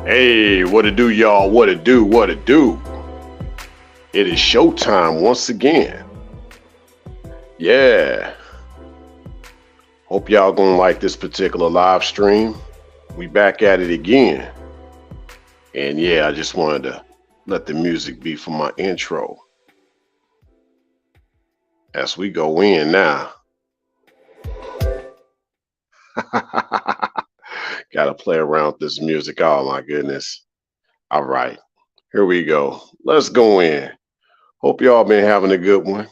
Hey, what it do, y'all? What it do? What it do? It is showtime once again. Yeah. Hope y'all gonna like this particular live stream. We back at it again. And yeah, I just wanted to let the music be for my intro as we go in now. Gotta play around with this music. Oh my goodness. All right. Here we go. Let's go in. Hope y'all been having a good one.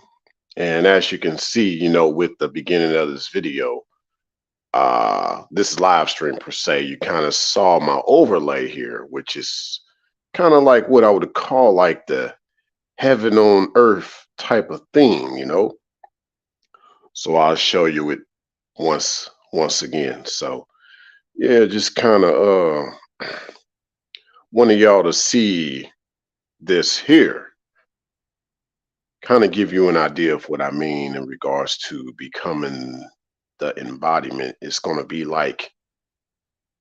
And as you can see, with the beginning of this video, this live stream per se, you kind of saw my overlay here, which is kind of like what I would call like the heaven on earth type of theme. So I'll show you it once again. So yeah, just kind of wanted y'all to see this here, kind of give you an idea of what I mean in regards to becoming the embodiment. It's going to be like,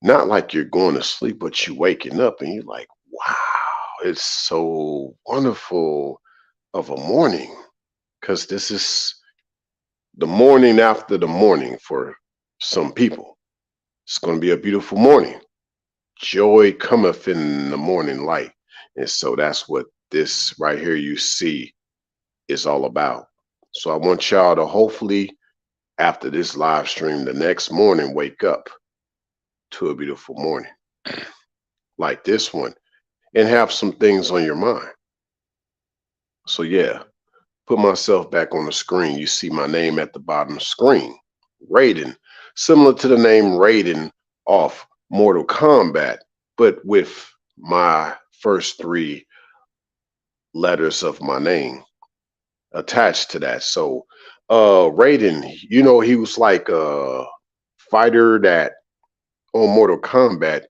not like you're going to sleep, but you're waking up and you're like, wow, it's so wonderful of a morning. Because this is the morning after the morning for some people. It's going to be a beautiful morning. Joy cometh in the morning light. And so that's what this right here you see is all about. So I want y'all to hopefully, after this live stream, the next morning, wake up to a beautiful morning like this one and have some things on your mind. So yeah, put myself back on the screen. You see my name at the bottom of the screen, Raiden, similar to the name Raiden off Mortal Kombat, but with my first three letters of my name attached to that. So Raiden, he was like a fighter that on Mortal Kombat,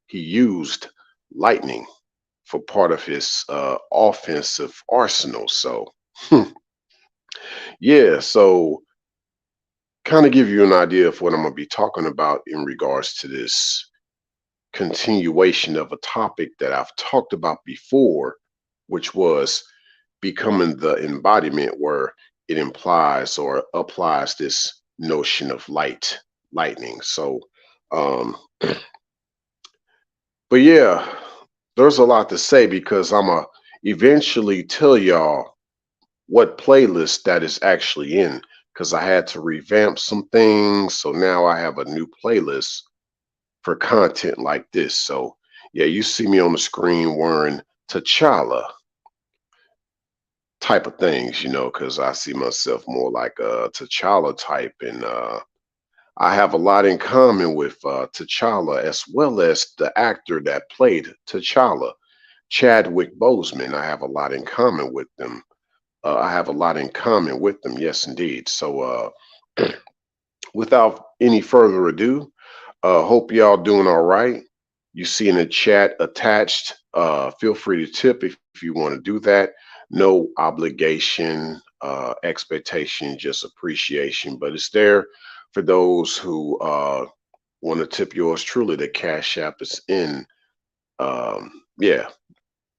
he used lightning for part of his offensive arsenal. So, yeah, so kind of give you an idea of what I'm going to be talking about in regards to this continuation of a topic that I've talked about before, which was becoming the embodiment, where it implies or applies this notion of lightning. So, um, but yeah, there's a lot to say because I'm going to eventually tell y'all what playlist that is actually in because I had to revamp some things. So now I have a new playlist for content like this. So yeah, you see me on the screen wearing T'Challa type of things, because I see myself more like a T'Challa type. And I have a lot in common with T'Challa as well as the actor that played T'Challa, Chadwick Boseman. I have a lot in common with them. I have a lot in common with them. Yes, indeed. So without any further ado, hope y'all doing all right. You see in the chat attached. Feel free to tip if you want to do that. No obligation, expectation, just appreciation. But it's there for those who want to tip yours truly. The Cash App is in. Yeah,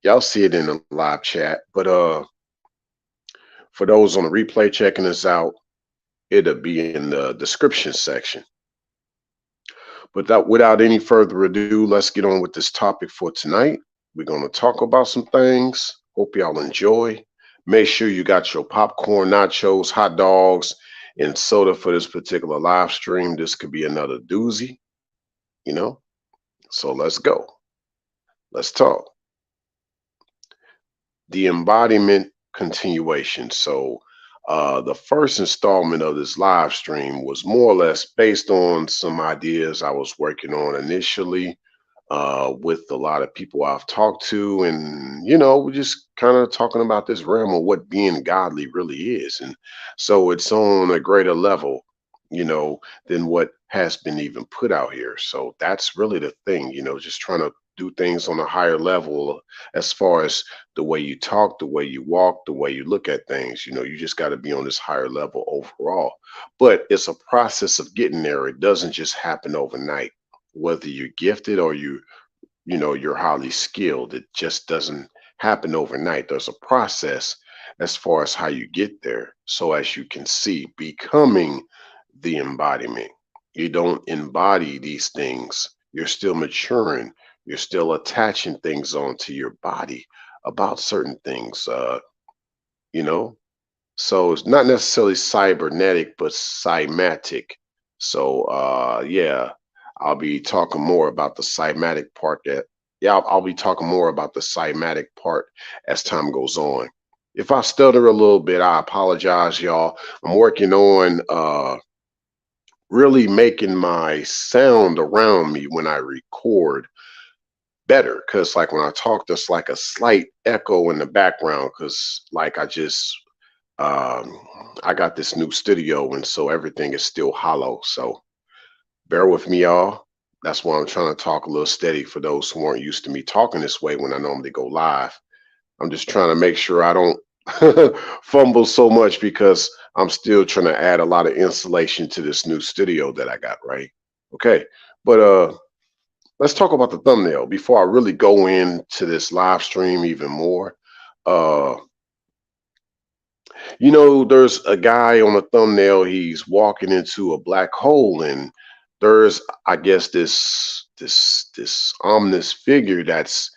y'all see it in the live chat. But for those on the replay checking us out, it'll be in the description section. But without any further ado, let's get on with this topic for tonight. We're going to talk about some things. Hope y'all enjoy. Make sure you got your popcorn, nachos, hot dogs, and soda for this particular live stream. This could be another doozy, you know? So let's go. Let's talk. The embodiment continuation. So the first installment of this live stream was more or less based on some ideas I was working on initially with a lot of people I've talked to. And, we're just kind of talking about this realm of what being godly really is. And so it's on a greater level, than what has been even put out here. So that's really the thing, just trying to do things on a higher level as far as the way you talk, the way you walk, the way you look at things. You just got to be on this higher level overall. But it's a process of getting there. It doesn't just happen overnight, whether you're gifted or you you're highly skilled. It just doesn't happen overnight. There's a process as far as how you get there. So as you can see, becoming the embodiment. You don't embody these things. You're still maturing. You're still attaching things onto your body about certain things. You know, so it's not necessarily cybernetic, but cymatic. So yeah, I'll be talking more about the cymatic part I'll be talking more about the cymatic part as time goes on. If I stutter a little bit, I apologize, y'all. I'm working on really making my sound around me when I record better, because like when I talk, there's like a slight echo in the background, because like um, I got this new studio, and so everything is still hollow. So bear with me, y'all. That's why I'm trying to talk a little steady for those who aren't used to me talking this way when I normally go live. I'm just trying to make sure I don't fumble so much, because I'm still trying to add a lot of insulation to this new studio that I got, right? Okay. But let's talk about the thumbnail before I really go into this live stream even more. Uh there's a guy on the thumbnail. He's walking into a black hole, and there's, I guess, this ominous figure that's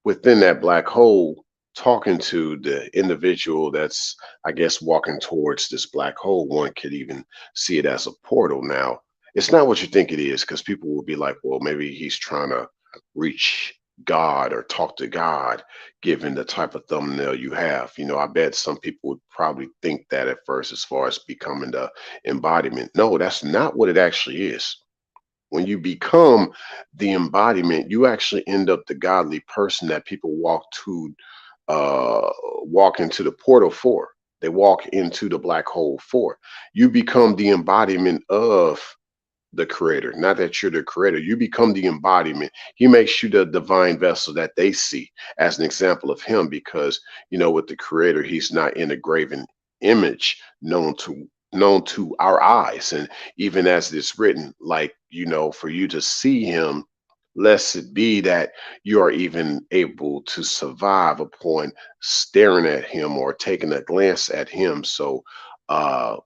within that black hole, talking to the individual that's, I guess, walking towards this black hole. One could even see it as a portal. Now, it's not what you think it is, because people will be like, well, maybe he's trying to reach God or talk to God, given the type of thumbnail you have. I bet some people would probably think that at first, as far as becoming the embodiment. No, that's not what it actually is. When you become the embodiment, you actually end up the godly person that people uh walk into the portal for. They walk into the black hole for. You become the embodiment of the creator. Not that you're the creator, you become the embodiment. He makes you the divine vessel that they see as an example of him, because with the creator, he's not in a graven image known to our eyes. And even as it's written, like, for you to see him, lest it be that you are even able to survive upon staring at him or taking a glance at him. So uh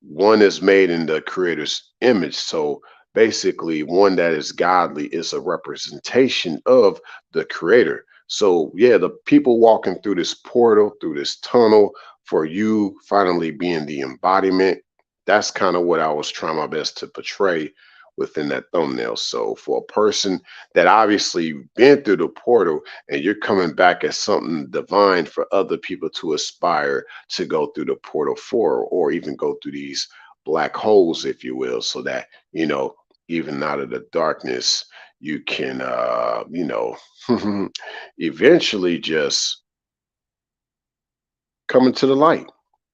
one is made in the creator's image. So basically, one that is godly is a representation of the creator. So yeah, the people walking through this portal, through this tunnel, for you finally being the embodiment, that's kind of what I was trying my best to portray within that thumbnail. So for a person that obviously been through the portal, and you're coming back as something divine for other people to aspire to go through the portal for, or even go through these black holes, if you will, so that, even out of the darkness, you can, eventually just come into the light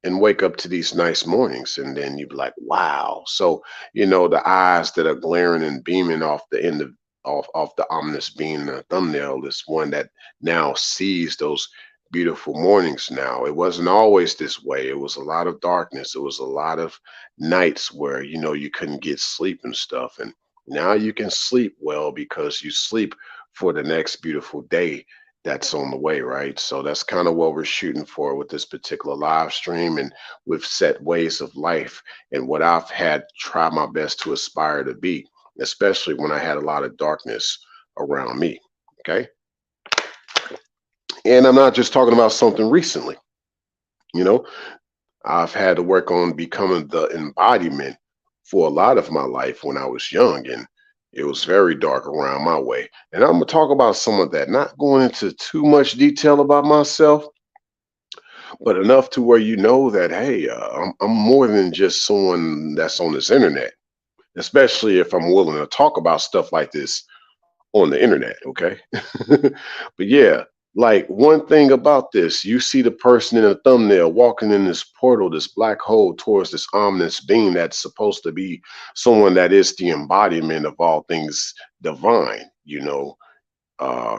and wake up to these nice mornings. And then you'd be like, wow. So, the eyes that are glaring and beaming off the end of the ominous beam in the thumbnail is one that now sees those beautiful mornings. Now, it wasn't always this way. It was a lot of darkness. It was a lot of nights where, you couldn't get sleep and stuff. And now you can sleep well, because you sleep for the next beautiful day that's on the way, right? So that's kind of what we're shooting for with this particular live stream, and with set ways of life, and what I've had try my best to aspire to be, especially when I had a lot of darkness around me. Okay. And I'm not just talking about something recently, you know, I've had to work on becoming the embodiment for a lot of my life when I was young, and it was very dark around my way. And I'm gonna talk about some of that, not going into too much detail about myself, but enough to where that, hey, I'm more than just someone that's on this internet, especially if I'm willing to talk about stuff like this on the internet. Okay. But yeah, like, one thing about this, you see the person in the thumbnail walking in this portal, this black hole, towards this ominous being that's supposed to be someone that is the embodiment of all things divine. Uh,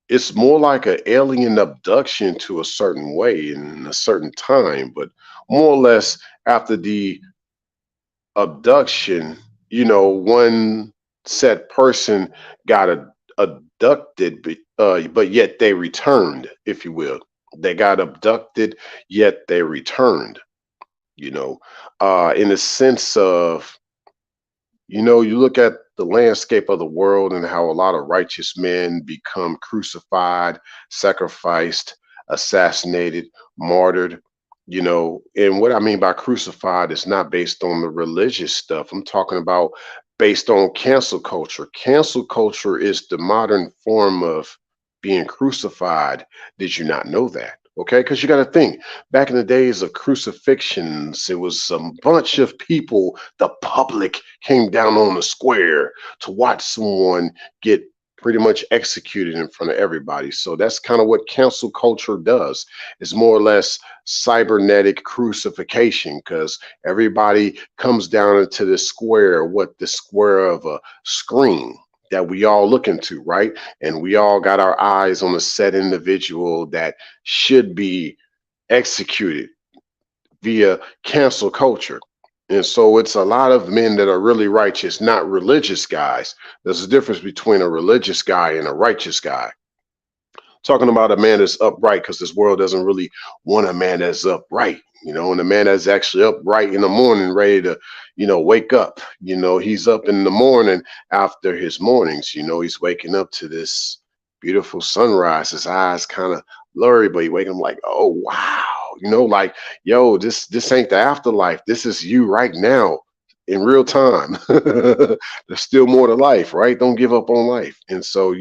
it's more like an alien abduction to a certain way in a certain time, but more or less after the abduction, one said person got abducted, but yet they returned, if you will. They got abducted, yet they returned. You know, in the sense of, you look at the landscape of the world and how a lot of righteous men become crucified, sacrificed, assassinated, martyred. And what I mean by crucified is not based on the religious stuff. I'm talking about based on cancel culture. Cancel culture is the modern form of being crucified. Did you not know that? Okay, because you got to think back in the days of crucifixions, it was some bunch of people, the public came down on the square to watch someone get pretty much executed in front of everybody. So that's kind of what cancel culture does. It's more or less cybernetic crucifixion because everybody comes down into the square, what the square of a screen that we all look into, right? And we all got our eyes on a set individual that should be executed via cancel culture. And so it's a lot of men that are really righteous, not religious guys. There's a difference between a religious guy and a righteous guy. Talking about a man that's upright, because this world doesn't really want a man that's upright, and a man that's actually upright in the morning, ready to, wake up. He's up in the morning after his mornings, he's waking up to this beautiful sunrise. His eyes kind of blurry, but he waking up like, oh wow, like, yo, this ain't the afterlife. This is you right now in real time. There's still more to life, right? Don't give up on life. And so,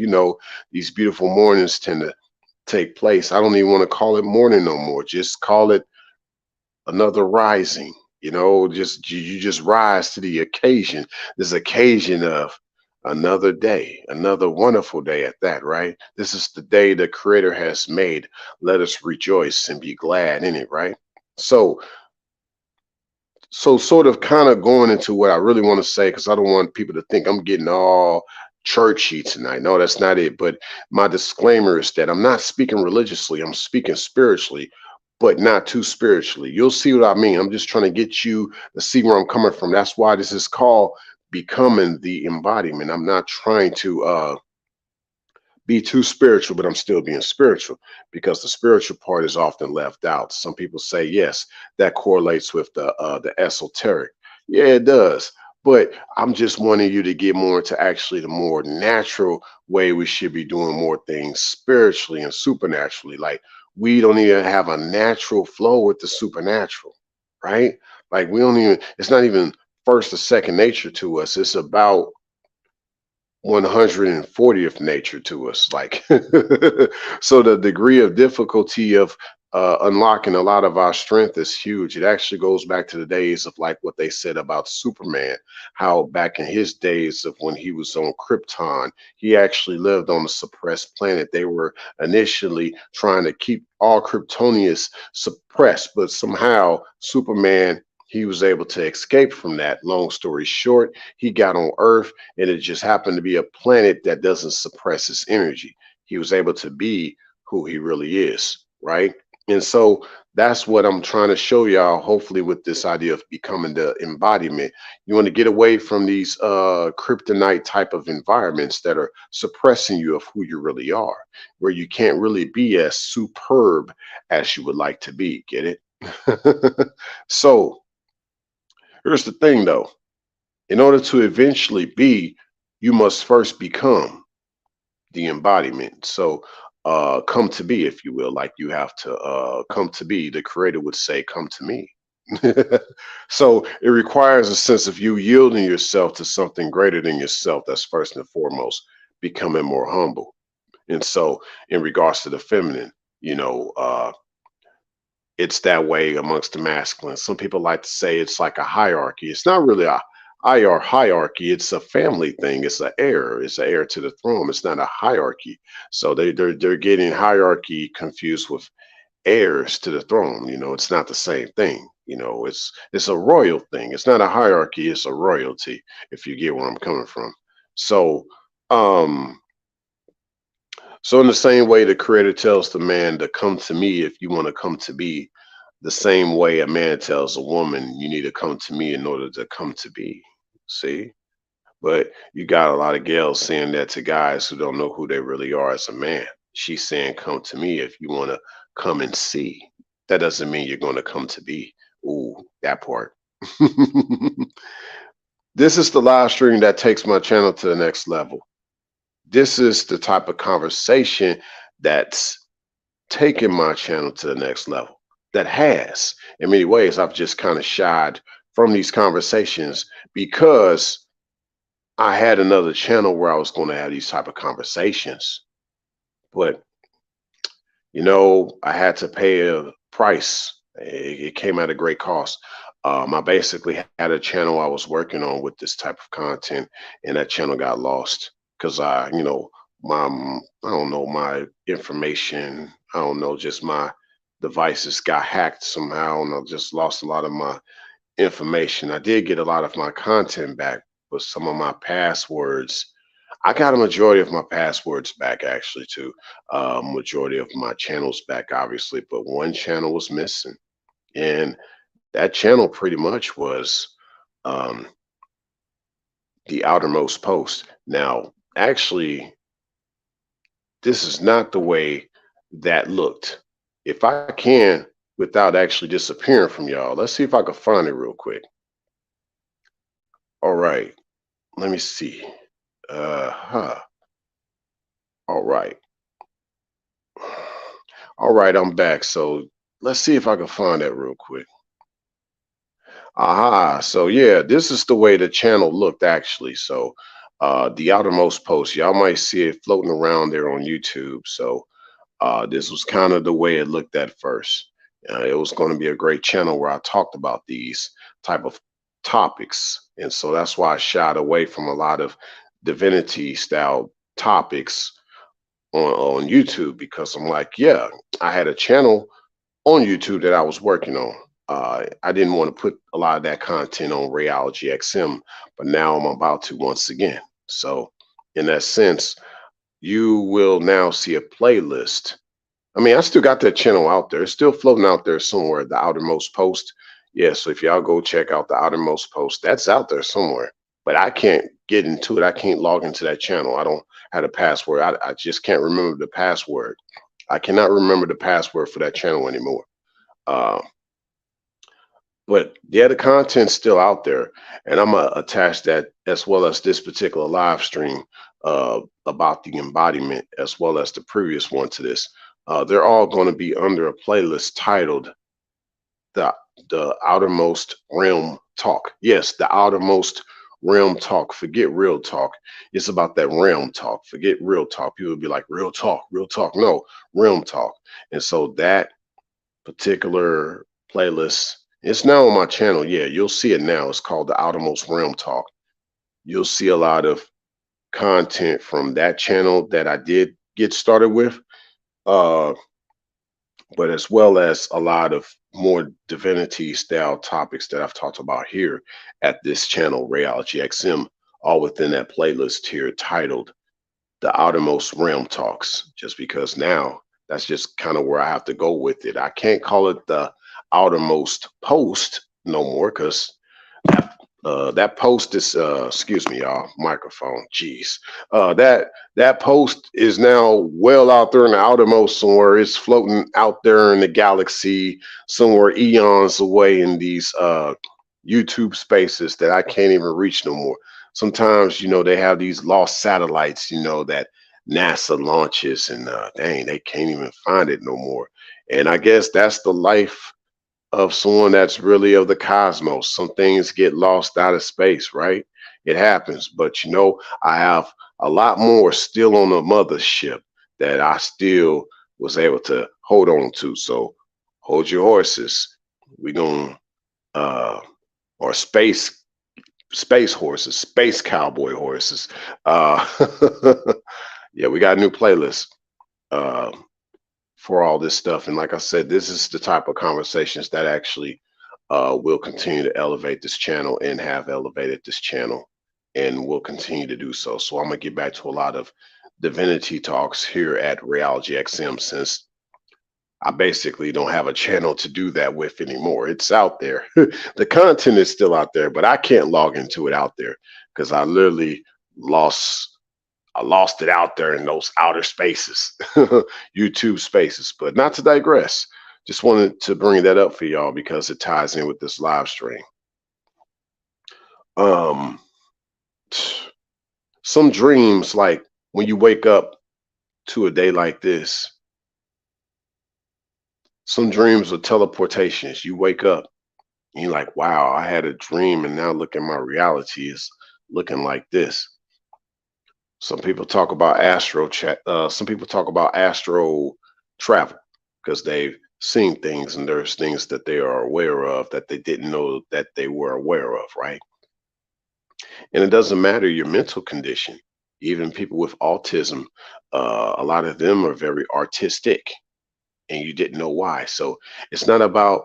these beautiful mornings tend to take place. I don't even want to call it morning no more. Just call it another rising. Just you just rise to the occasion. This occasion of another day, another wonderful day at that, right? This is the day the Creator has made. Let us rejoice and be glad in it, right? So, sort of kind of going into what I really want to say, because I don't want people to think I'm getting all churchy tonight. No, that's not it. But my disclaimer is that I'm not speaking religiously. I'm speaking spiritually, but not too spiritually. You'll see what I mean. I'm just trying to get you to see where I'm coming from. That's why this is called becoming the embodiment. I'm not trying to be too spiritual, but I'm still being spiritual, because the spiritual part is often left out. Some people say, yes, that correlates with the esoteric. Yeah, it does. But I'm just wanting you to get more into actually the more natural way we should be doing more things spiritually and supernaturally. Like, we don't even have a natural flow with the supernatural, right? Like, we don't even, it's not even first or second nature to us. It's about 140th nature to us, like. So the degree of difficulty of unlocking a lot of our strength is huge. It actually goes back to the days of, like, what they said about Superman, how back in his days of when he was on Krypton, he actually lived on a suppressed planet. They were initially trying to keep all Kryptonians suppressed, but somehow Superman, he was able to escape from that. Long story short, he got on Earth, and it just happened to be a planet that doesn't suppress his energy. He was able to be who he really is, right? And so that's what I'm trying to show y'all, hopefully, with this idea of becoming the embodiment. You want to get away from these kryptonite type of environments that are suppressing you of who you really are, where you can't really be as superb as you would like to be. Get it? So here's the thing, though. In order to eventually be, you must first become the embodiment. So, come to be, if you will, like, you have to come to be. The Creator would say, come to me. So it requires a sense of you yielding yourself to something greater than yourself. That's first and foremost, becoming more humble. And so, in regards to the feminine, you know, uh, it's that way amongst the masculine. Some people like to say it's like a hierarchy. It's not really a hierarchy. It's a family thing. It's an heir. It's an heir to the throne. It's not a hierarchy. So they're getting hierarchy confused with heirs to the throne. It's not the same thing. It's a royal thing. It's not a hierarchy. It's a royalty. If you get where I'm coming from. So um so in the same way the Creator tells the man to come to me if you want to come to be, the same way a man tells a woman, you need to come to me in order to come to be. See? But you got a lot of gals saying that to guys who don't know who they really are as a man. She's saying, come to me if you want to come and see. That doesn't mean you're going to come to be. Ooh, that part. This is the live stream that takes my channel to the next level. This is the type of conversation that's taken my channel to the next level. That has. In many ways, I've just kind of shied from these conversations because I had another channel where I was going to have these type of conversations. But, I had to pay a price. It came at a great cost. I basically had a channel I was working on with this type of content, and that channel got lost because I don't know, my information, I don't know, just my devices got hacked somehow, and I just lost a lot of my information. I did get a lot of my content back, but some of my passwords, I got a majority of my passwords back actually too. Majority of my channels back, obviously, but one channel was missing. And that channel pretty much was um, the outermost post. Now, actually, this is not the way that looked. If I can, without actually disappearing from y'all, let's see if I can find it real quick. All right, let me see. Huh. All right. All right, I'm back. So let's see if I can find that real quick. Aha. So yeah, this is the way the channel looked actually. So the outermost post, y'all might see it floating around there on YouTube. So this was kind of the way it looked at first. It was going to be a great channel where I talked about these type of topics. And so that's why I shied away from a lot of divinity style topics on YouTube, because I'm like, yeah, I had a channel on YouTube that I was working on. I didn't want to put a lot of that content on Rayology XM, but now I'm about to once again. So in that sense, you will now see a playlist. I mean, I still got that channel out there. It's still floating out there somewhere, the outermost post. Yeah, so if y'all go check out the outermost post, that's out there somewhere. But I can't get into it. I can't log into that channel. I don't have a password. I just can't remember the password. I cannot remember the password for that channel anymore. Uh, but yeah, the content's still out there, and I'm gonna attach that as well as this particular live stream about the embodiment, as well as the previous one to this. They're all going to be under a playlist titled the the outermost realm talk. Yes, the outermost realm talk. Forget real talk. It's about that realm talk. Forget real talk. People will be like real talk, real talk. No, realm talk. And so that particular playlist, it's now on my channel. Yeah, you'll see it now. It's called the outermost realm talk. You'll see a lot of content from that channel that I did get started with. Uh, but as well as a lot of more divinity style topics that I've talked about here at this channel, Rayology XM, all within that playlist here titled The Outermost Realm Talks, just because now that's just kind of where I have to go with it. I can't call it the outermost post no more, because that post is excuse me, y'all, microphone, jeez. That post is now well out there in the outermost somewhere. It's floating out there in the galaxy somewhere eons away in these YouTube spaces that I can't even reach no more. Sometimes, they have these lost satellites, that NASA launches, and dang, they can't even find it no more. And I guess that's the life of someone that's really of the cosmos. Some things get lost out of space, right? It happens. But I have a lot more still on the mothership that I still was able to hold on to. So hold your horses. We're going or space horses, space cowboy horses. Uh yeah, we got a new playlist. Uh, for all this stuff. And like I said, this is the type of conversations that actually will continue to elevate this channel and have elevated this channel and will continue to do so. So I'm going to get back to a lot of divinity talks here at Rayology XM, since I basically don't have a channel to do that with anymore. It's out there. The content is still out there, but I can't log into it out there because I literally lost I lost it out there in those outer spaces, YouTube spaces. But not to digress. Just wanted to bring that up for y'all because it ties in with this live stream. Um, some dreams, like when you wake up to a day like this, some dreams are teleportations. You wake up and you're like, wow, I had a dream, and now look at my reality is looking like this. Some people talk about some people talk about astro travel because they've seen things, and there's things that they are aware of that they didn't know that they were aware of, right? And it doesn't matter your mental condition. Even people with autism, a lot of them are very artistic, and you didn't know why. So it's not about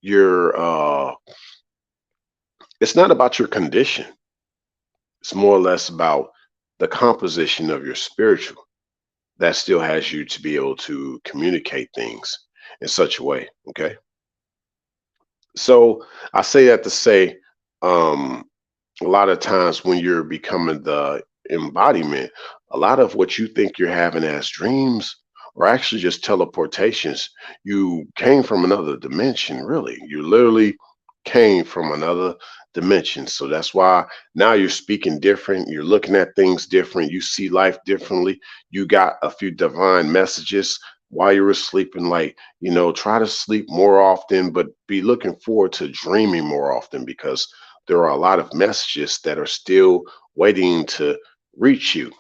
your it's not about your condition. It's more or less about the composition of your spiritual that still has you to be able to communicate things in such a way. Okay. So I say that to say, um, a lot of times when you're becoming the embodiment, a lot of what you think you're having as dreams are actually just teleportations. You came from another dimension, really. You literally came from another dimension. So that's why now you're speaking different. You're looking at things different. You see life differently. You got a few divine messages while you were sleeping. Like, try to sleep more often, but be looking forward to dreaming more often because there are a lot of messages that are still waiting to reach you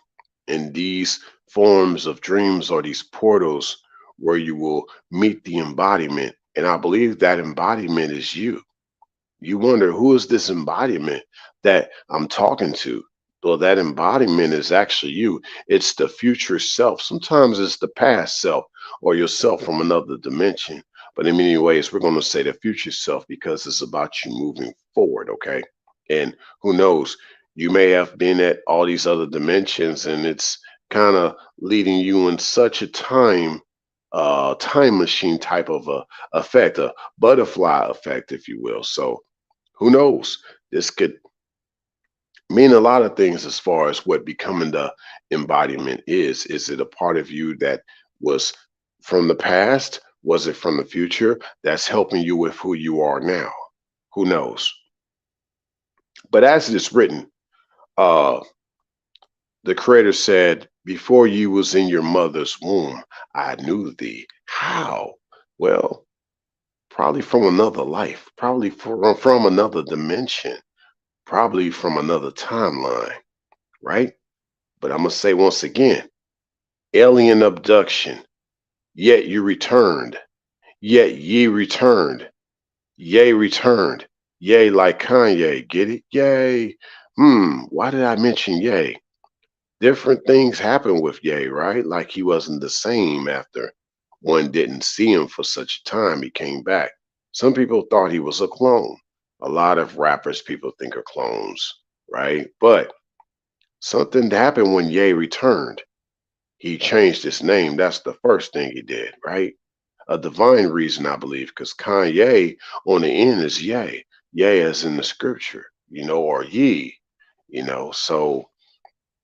in these forms of dreams or these portals where you will meet the embodiment. And I believe that embodiment is you. You wonder, who is this embodiment that I'm talking to? Well, that embodiment is actually you. It's the future self. Sometimes it's the past self or yourself from another dimension. But in many ways, we're going to say the future self because it's about you moving forward, okay? And who knows, you may have been at all these other dimensions and it's kind of leading you in such a time machine type of a effect, a butterfly effect, if you will. So who knows? This could mean a lot of things as far as what becoming the embodiment is. Is it a part of you that was from the past? Was it from the future that's helping you with who you are now? Who knows? But as it is written, uh, the Creator said, "Before you was in your mother's womb, I knew thee." How? Well, probably from another life, probably from another dimension, probably from another timeline, right? But I'm going to say once again, alien abduction, yet you returned, yet ye returned, yea returned, yea like Kanye, get it? Yay. Why did I mention yay? Different things happened with yay, right? Like he wasn't the same after one didn't see him for such a time. He came back. Some people thought he was a clone. A lot of rappers people think are clones, right? But something happened when Ye returned. He changed his name. That's the first thing he did, right? A divine reason, I believe, because Kanye on the end is Ye. Ye as in the scripture, or ye, So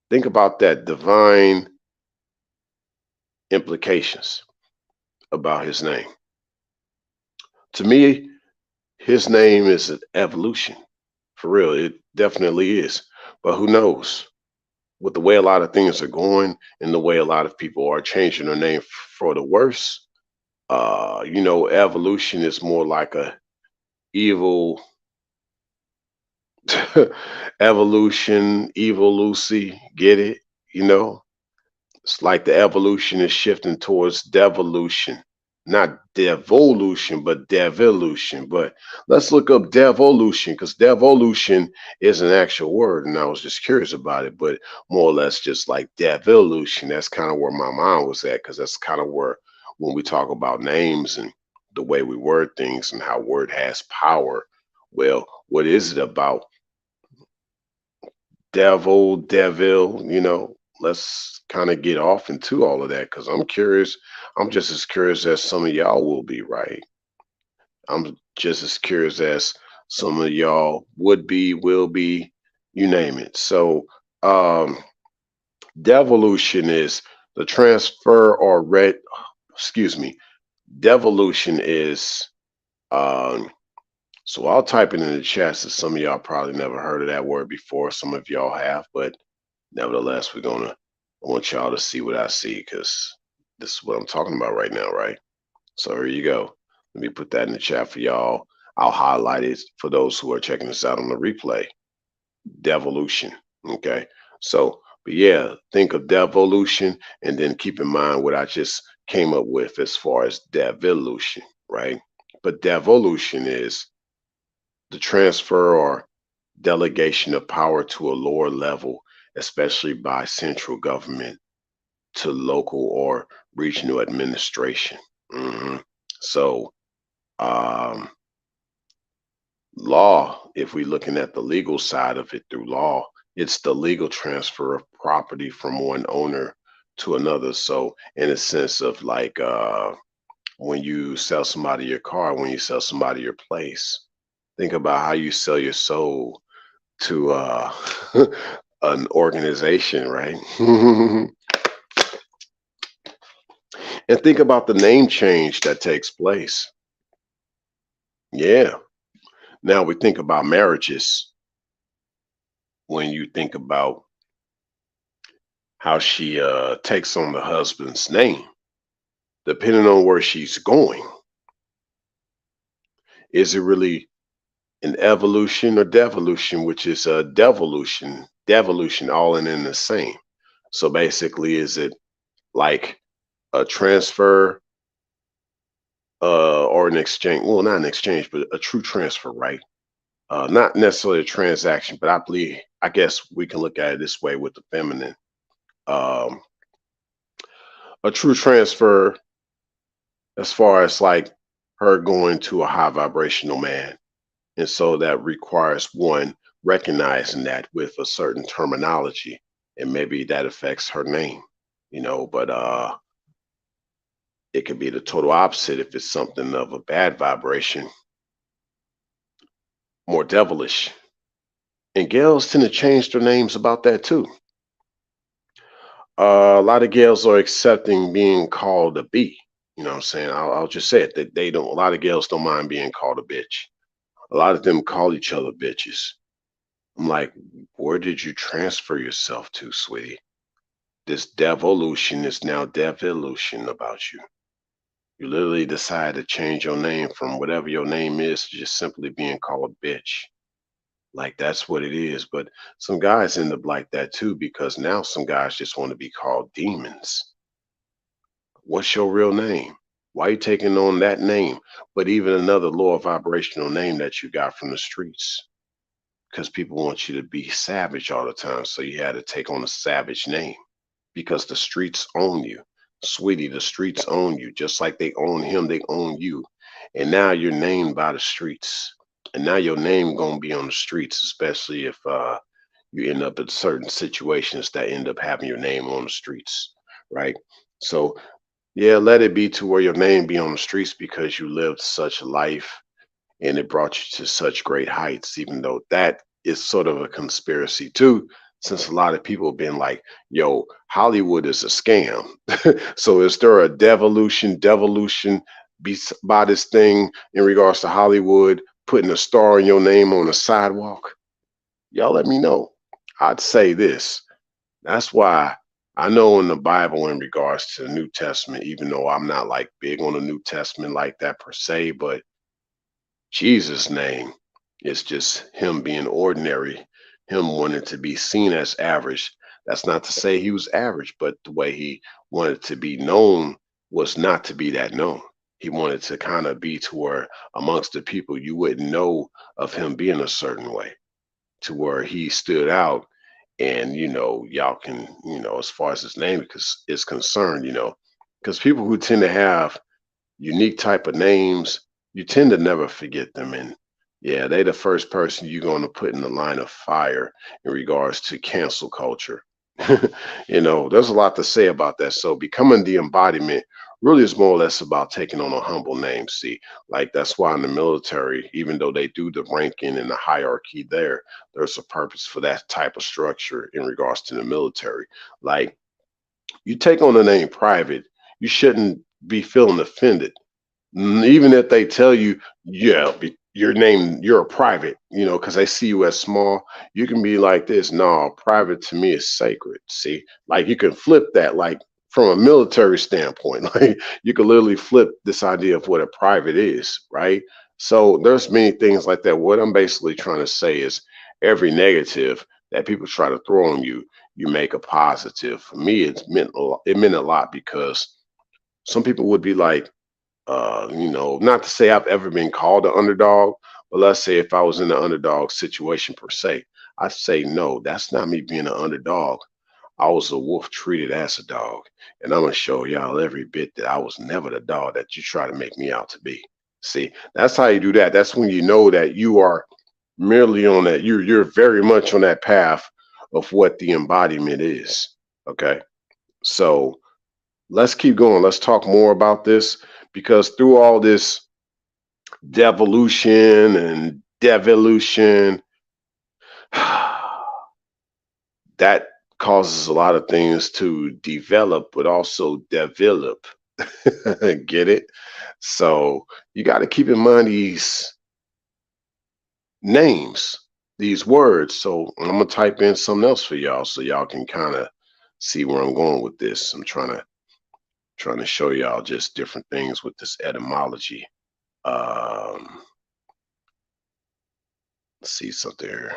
think about that divine implications about his name. To me, his name is an evolution. For real, it definitely is. But who knows? With the way a lot of things are going and the way a lot of people are changing their name for the worse, evolution is more like a evil evolution, evil Lucy, get it? It's like the evolution is shifting towards devolution, not devolution, but devolution. But let's look up devolution because devolution is an actual word, and I was just curious about it. But more or less, just like devolution, that's kind of where my mind was at because that's kind of where when we talk about names and the way we word things and how word has power. Well, what is it about devil, devil? let's kind of get off into all of that because I'm curious. I'm just as curious as some of y'all will be, right? I'm just as curious as some of y'all would be, will be, you name it. So, devolution is the transfer or excuse me, devolution is, um, so I'll type it in the chat so some of y'all probably never heard of that word before. Some of y'all have, but nevertheless, I want y'all to see what I see because this is what I'm talking about right now, right? So here you go. Let me put that in the chat for y'all. I'll highlight it for those who are checking this out on the replay. Devolution. Okay. So, but yeah, think of devolution and then keep in mind what I just came up with as far as devolution, right? But devolution is the transfer or delegation of power to a lower level, especially by central government to local or regional administration. hmm So, um, law, if we're looking at the legal side of it through law, it's the legal transfer of property from one owner to another. So, in a sense of like when you sell somebody your car, when you sell somebody your place, think about how you sell your soul to an organization, right? And think about the name change that takes place. Yeah. Now we think about marriages when you think about how she takes on the husband's name, depending on where she's going. Is it really an evolution or devolution, which is a devolution, all in the same? So basically, is it like a transfer or an exchange? Well, not an exchange, but a true transfer, right? Not necessarily a transaction, but I guess we can look at it this way with the feminine. Um, a true transfer as far as like her going to a high vibrational man. And so that requires one recognizing that with a certain terminology. And maybe that affects her name, but it could be the total opposite if it's something of a bad vibration, more devilish. And girls tend to change their names about that too. A lot of girls are accepting being called a B. You know what I'm saying? I'll just say it that they don't. A lot of girls don't mind being called a bitch. A lot of them call each other bitches. I'm like, where did you transfer yourself to, sweetie? This devolution is now devolution about you. You literally decide to change your name from whatever your name is to just simply being called bitch. Like that's what it is. But some guys end up like that too because now some guys just want to be called demons. What's your real name? Why are you taking on that name? But even another lower vibrational name that you got from the streets. Because people want you to be savage all the time. So you had to take on a savage name because the streets own you. Sweetie, the streets own you. Just like they own him, they own you. And now you're named by the streets. And now your name gonna be on the streets, especially if you end up in certain situations that end up having your name on the streets, right? So yeah, let it be to where your name be on the streets because you lived such a life and it brought you to such great heights, even though that is sort of a conspiracy too, since a lot of people have been like, yo, Hollywood is a scam. So is there a devolution by this thing in regards to Hollywood putting a star in your name on the sidewalk? Y'all let me know. I'd say this. That's why I know in the Bible in regards to the New Testament, even though I'm not like big on the New Testament like that per se, but Jesus' name is just him being ordinary, him wanting to be seen as average. That's not to say he was average, but the way he wanted to be known was not to be that known. He wanted to kind of be to where amongst the people you wouldn't know of him being a certain way, to where he stood out and y'all can as far as his name is concerned, because people who tend to have unique type of names, you tend to never forget them. And yeah, they the first person you're going to put in the line of fire in regards to cancel culture. There's a lot to say about that. So becoming the embodiment really is more or less about taking on a humble name. See, like that's why in the military, even though they do the ranking and the hierarchy there, there's a purpose for that type of structure in regards to the military. Like you take on the name private, you shouldn't be feeling offended. Even if they tell you, yeah, your name, you're a private, because they see you as small, you can be like this. No, private to me is sacred. See, like you can flip that, like from a military standpoint, like you can literally flip this idea of what a private is, right? So there's many things like that. What I'm basically trying to say is every negative that people try to throw on you, you make a positive. For me, it meant a lot because some people would be like, not to say I've ever been called an underdog, but let's say if I was in the underdog situation per se, I'd say, no, that's not me being an underdog. I was a wolf treated as a dog. And I'm going to show y'all every bit that I was never the dog that you try to make me out to be. See, that's how you do that. That's when you know that you are merely on that. You're very much on that path of what the embodiment is. Okay. So let's keep going. Let's talk more about this because through all this devolution and devolution, that causes a lot of things to develop, but also develop. Get it? So you got to keep in mind these names, these words. So I'm gonna type in something else for y'all so y'all can kind of see where I'm going with this. I'm trying to show y'all just different things with this etymology. Um, let's see something here.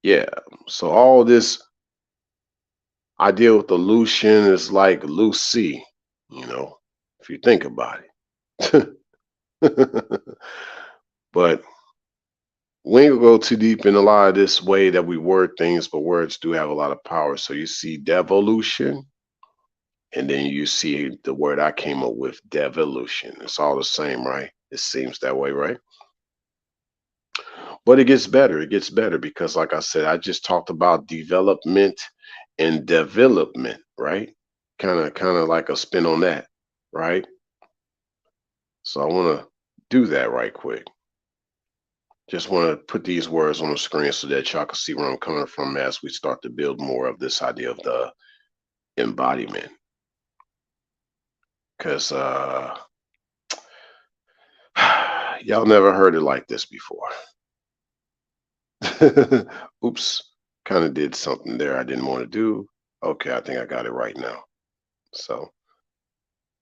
Yeah. So all this idea with the Lucian is like Lucy, if you think about it. But we ain't gonna go too deep in a lot of this way that we word things, but words do have a lot of power. So you see devolution, and then you see the word I came up with, devolution. It's all the same, right? It seems that way, right? But it gets better. It gets better because, like I said, I just talked about development and development, right? Kind of like a spin on that, right? So I want to do that right quick. Just want to put these words on the screen so that y'all can see where I'm coming from as we start to build more of this idea of the embodiment. Because y'all never heard it like this before. Oops, kind of did something there I didn't want to do. Okay, I think I got it right now. So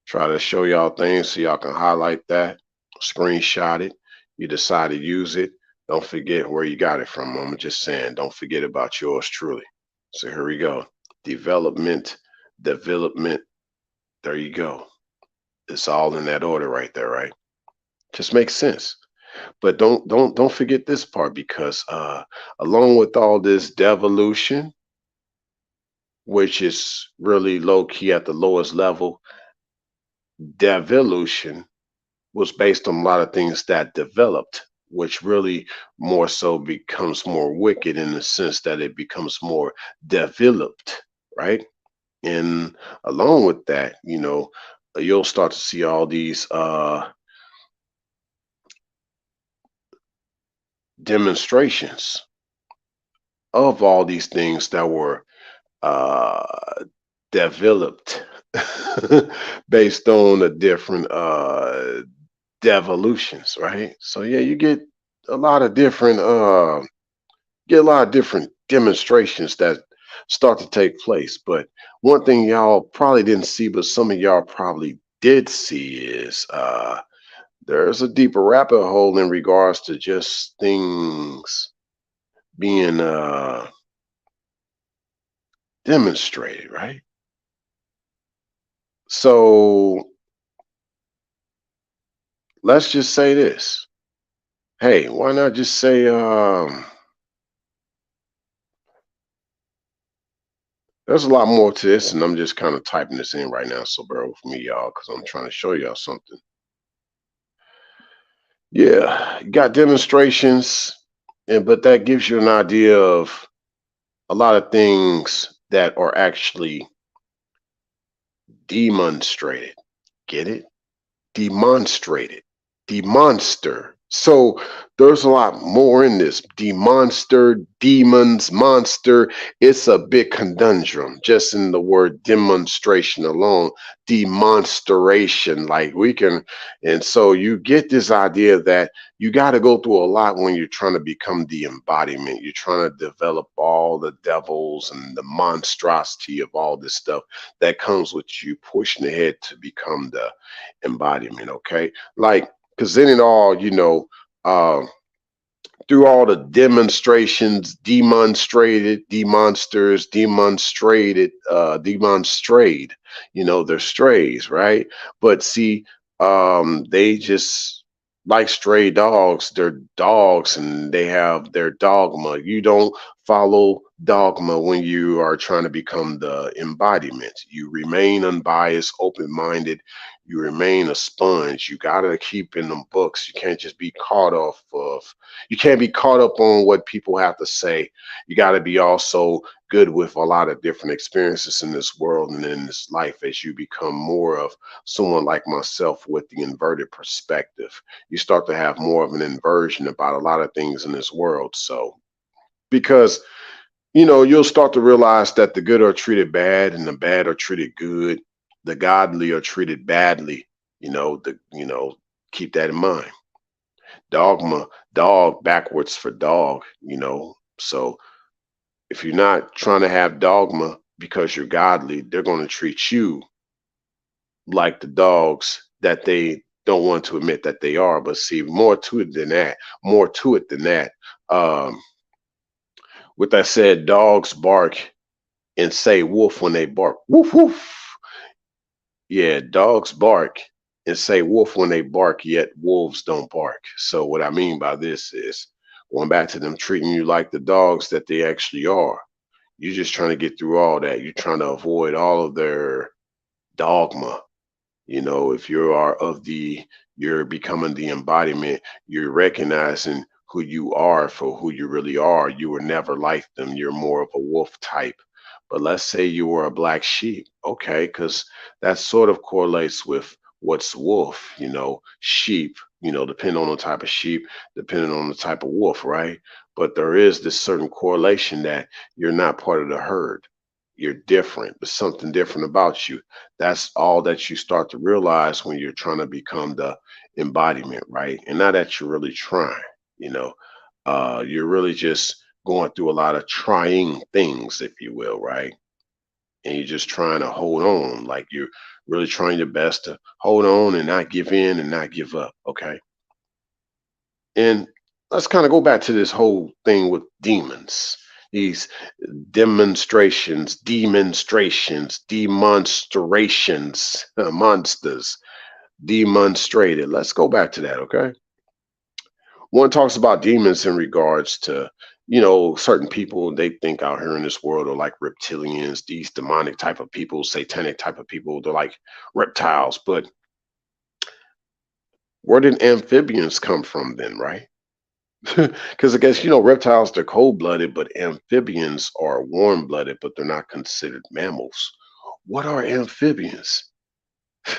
try to show y'all things so y'all can highlight that, screenshot it. You decide to use it. Don't forget where you got it from. I'm just saying, don't forget about yours truly. So here we go. Development, development. There you go. It's all in that order right there, right? Just makes sense. But don't forget this part because along with all this devolution, which is really low key at the lowest level, devolution was based on a lot of things that developed, which really more so becomes more wicked in the sense that it becomes more developed, right? And along with that, you'll start to see all these demonstrations of all these things that were developed based on the different devolutions, right? So yeah, you get a lot of different demonstrations that start to take place. But one thing y'all probably didn't see, but some of y'all probably did see is there's a deeper rabbit hole in regards to just things being demonstrated, right? So let's just say this. Hey, why not just say there's a lot more to this, and I'm just kind of typing this in right now, so bear with me, y'all, because I'm trying to show y'all something. Yeah, you got demonstrations, and but that gives you an idea of a lot of things that are actually demonstrated. Get it? Demonstrated, demonster. So there's a lot more in this. Demonster, demons, monster. It's a big conundrum just in the word demonstration alone. Demonstration, like we can, and so you get this idea that you got to go through a lot when you're trying to become the embodiment. You're trying to develop all the devils and the monstrosity of all this stuff that comes with you pushing ahead to become the embodiment. Okay, like presenting all, through all the demonstrations, demonstrate, they're strays, right? But see, they just like stray dogs, they're dogs and they have their dogma. You don't follow dogma when you are trying to become the embodiment. You remain unbiased, open-minded. You remain a sponge. You got to keep in them books. You can't just be caught off of, you can't be caught up on what people have to say. You got to be also good with a lot of different experiences in this world and in this life as you become more of someone like myself with the inverted perspective. You start to have more of an inversion about a lot of things in this world. So, because you'll start to realize that the good are treated bad and the bad are treated good. The godly are treated badly. Keep that in mind. Dogma, dog backwards for dog. So if you're not trying to have dogma because you're godly, they're going to treat you like the dogs that they don't want to admit that they are. But see, more to it than that. More to it than that. Um, with that said, dogs bark and say wolf when they bark. Woof woof. Yeah, dogs bark and say wolf when they bark, yet wolves don't bark. So what I mean by this is going back to them treating you like the dogs that they actually are. You're just trying to get through all that. You're trying to avoid all of their dogma. If you are you're becoming the embodiment, you're recognizing who you are for who you really are. You were never like them. You're more of a wolf type. But let's say you were a black sheep. Okay, because that sort of correlates with what's wolf, sheep, depending on the type of sheep, depending on the type of wolf, right? But there is this certain correlation that you're not part of the herd. You're different. There's something different about you. That's all that you start to realize when you're trying to become the embodiment, right? And not that you're really trying, you know, you're really just going through a lot of trying things, if you will, right? And you're just trying to hold on, like you're really trying your best to hold on and not give in and not give up, okay? And let's kind of go back to this whole thing with demons. These demonstrations, monsters, demonstrated. Let's go back to that, okay? One talks about demons in regards to, certain people they think out here in this world are like reptilians, these demonic type of people, satanic type of people. They're like reptiles. But where did amphibians come from then, right? Because I guess reptiles they're cold blooded, but amphibians are warm blooded, but they're not considered mammals. What are amphibians?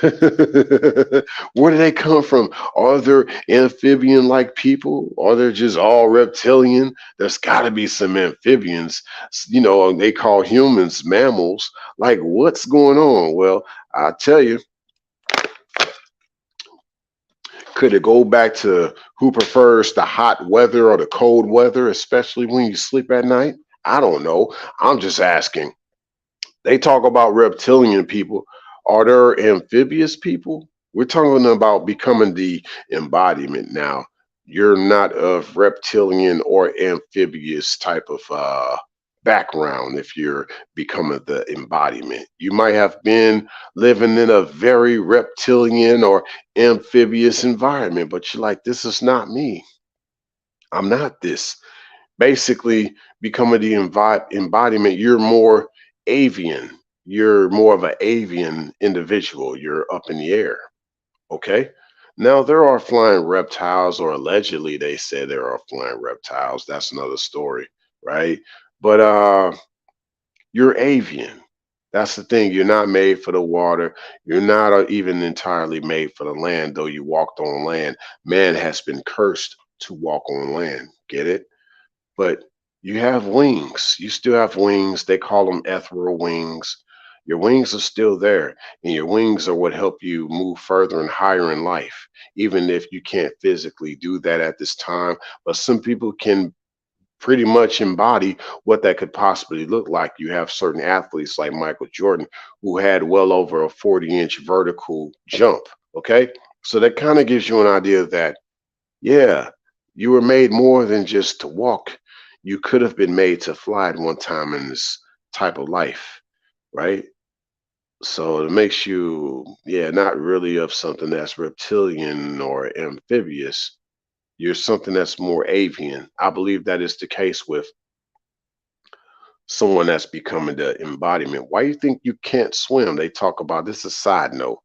Where do they come from? Are there amphibian like people? Are they just all reptilian? There's got to be some amphibians. They call humans mammals. Like, what's going on? Well, I tell you, could it go back to who prefers the hot weather or the cold weather, especially when you sleep at night? I don't know. I'm just asking. They talk about reptilian people. Are there amphibious people? We're talking about becoming the embodiment now. You're not of reptilian or amphibious type of background if you're becoming the embodiment. You might have been living in a very reptilian or amphibious environment, but you're like, this is not me. I'm not this. Basically, becoming the embodiment, you're more avian. You're more of an avian individual. You're up in the air. Okay. Now, there are flying reptiles, or allegedly they say there are flying reptiles. That's another story, right? But you're avian. That's the thing. You're not made for the water. You're not even entirely made for the land, though you walked on land. Man has been cursed to walk on land. Get it? But you have wings. You still have wings. They call them ethereal wings. Your wings are still there, and your wings are what help you move further and higher in life, even if you can't physically do that at this time. But some people can pretty much embody what that could possibly look like. You have certain athletes like Michael Jordan who had well over a 40-inch vertical jump. Okay. So that kind of gives you an idea that, yeah, you were made more than just to walk. You could have been made to fly at one time in this type of life, right? So it makes you, yeah, not really of something that's reptilian or amphibious. You're something that's more avian. I believe that is the case with someone that's becoming the embodiment. Why you think you can't swim? They talk about this is a side note.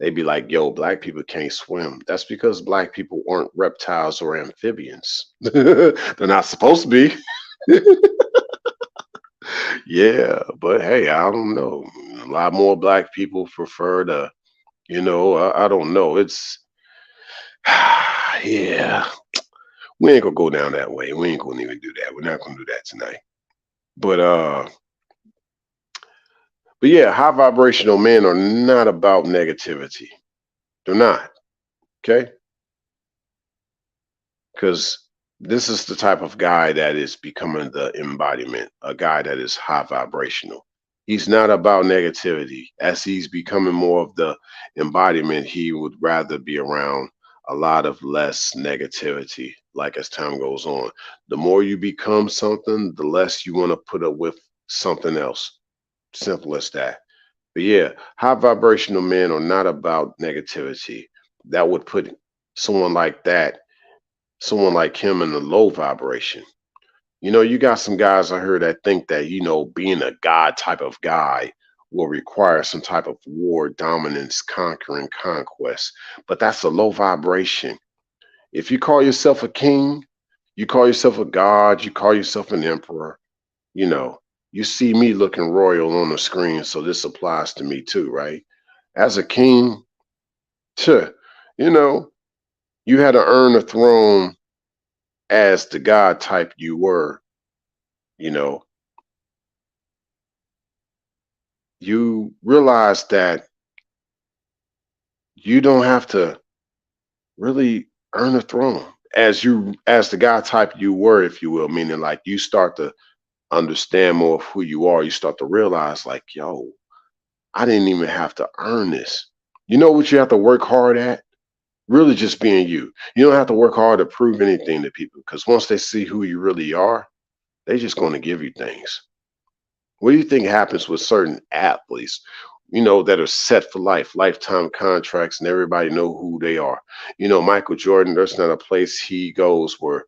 They be like, yo, black people can't swim. That's because black people aren't reptiles or amphibians. They're not supposed to be. Yeah, but hey, I don't know. A lot more black people prefer to, I don't know. It's yeah. We ain't gonna go down that way. We ain't gonna even do that. We're not gonna do that tonight. But yeah, high vibrational men are not about negativity. They're not. Okay. Because this is the type of guy that is becoming the embodiment, a guy that is high vibrational. He's not about negativity. As he's becoming more of the embodiment, he would rather be around a lot of less negativity, like as time goes on. The more you become something, the less you want to put up with something else. Simple as that. But yeah, high vibrational men are not about negativity. That would put someone like that, someone like him in the low vibration. You got some guys I heard that think that, being a god type of guy will require some type of war, dominance, conquering, conquest. But that's a low vibration. If you call yourself a king, you call yourself a god, you call yourself an emperor, you know, you see me looking royal on the screen, so this applies to me too, right? As a king, tuh, you know, you had to earn a throne as the god type you were, you know, you realize that you don't have to really earn a throne as the god type you were, if you will, meaning like you start to understand more of who you are. You start to realize like, yo, I didn't even have to earn this. You know what you have to work hard at? Really just being you. You don't have to work hard to prove anything to people because once they see who you really are, they're just going to give you things. What do you think happens with certain athletes, that are set for life, lifetime contracts, and everybody know who they are? Michael Jordan, there's not a place he goes where,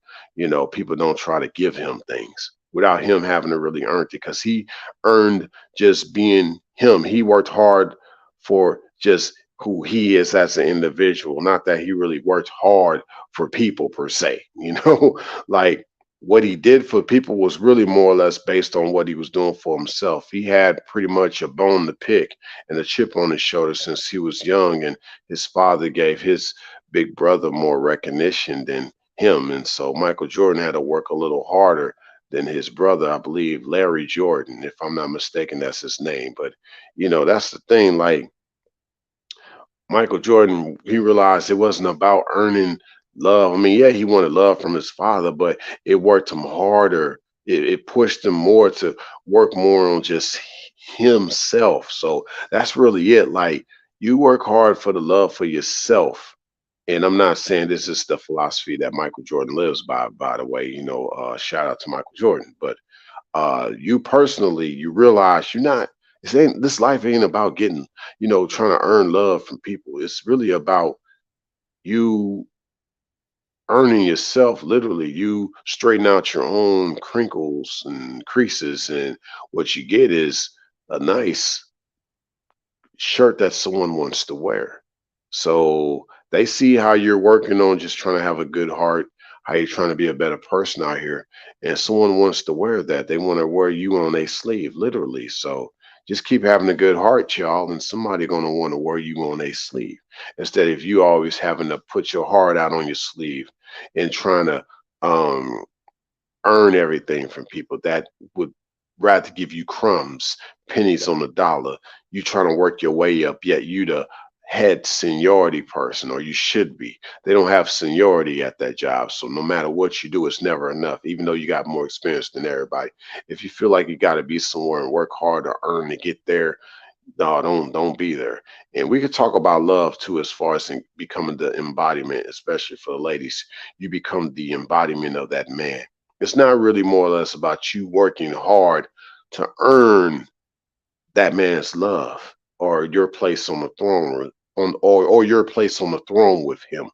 people don't try to give him things without him having to really earn it because he earned just being him. He worked hard for just who he is as an individual, not that he really worked hard for people per se, like what he did for people was really more or less based on what he was doing for himself. He had pretty much a bone to pick and a chip on his shoulder since he was young, and his father gave his big brother more recognition than him. And so Michael Jordan had to work a little harder than his brother, I believe, Larry Jordan, if I'm not mistaken, that's his name. But, that's the thing. Like, Michael Jordan, he realized it wasn't about earning love. I mean, yeah, he wanted love from his father, but it worked him harder. It pushed him more to work more on just himself. So that's really it. Like you work hard for the love for yourself. And I'm not saying this is the philosophy that Michael Jordan lives by the way, shout out to Michael Jordan. But you personally, you realize you're not. This life ain't about getting, trying to earn love from people. It's really about you earning yourself. Literally, you straighten out your own crinkles and creases, and what you get is a nice shirt that someone wants to wear. So they see how you're working on just trying to have a good heart, how you trying to be a better person out here, and someone wants to wear that. They want to wear you on their sleeve, literally. So just keep having a good heart, y'all, and somebody gonna want to wear you on their sleeve instead of you always having to put your heart out on your sleeve and trying to um earn everything from people that would rather give you crumbs, pennies on the dollar. You trying to work your way up, yet you the head seniority person, or you should be. They don't have seniority at that job, so no matter what you do, it's never enough. Even though you got more experience than everybody, if you feel like you got to be somewhere and work hard to earn to get there, no, don't be there. And we could talk about love too, as far as becoming the embodiment, especially for the ladies. You become the embodiment of that man. It's not really more or less about you working hard to earn that man's love or your place on the throne, or your place on the throne with him.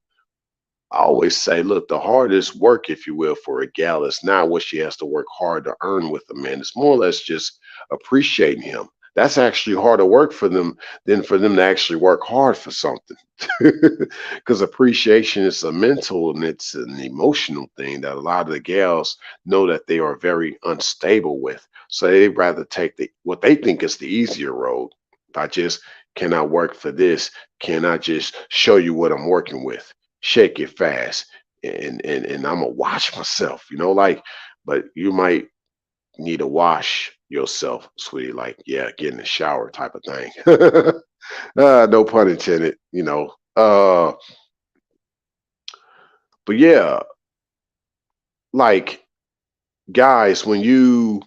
I always say, look, the hardest work, if you will, for a gal is not what she has to work hard to earn with a man. It's more or less just appreciating him. That's actually harder work for them than for them to actually work hard for something. Because appreciation is a mental and it's an emotional thing that a lot of the gals know that they are very unstable with. So they rather take what they think is the easier road. I just cannot work for this. Can I just show you what I'm working with? Shake it fast, and I'm gonna wash myself, like, but you might need to wash yourself, sweetie, like, yeah, get in the shower type of thing. No pun intended. But yeah, like, guys, when you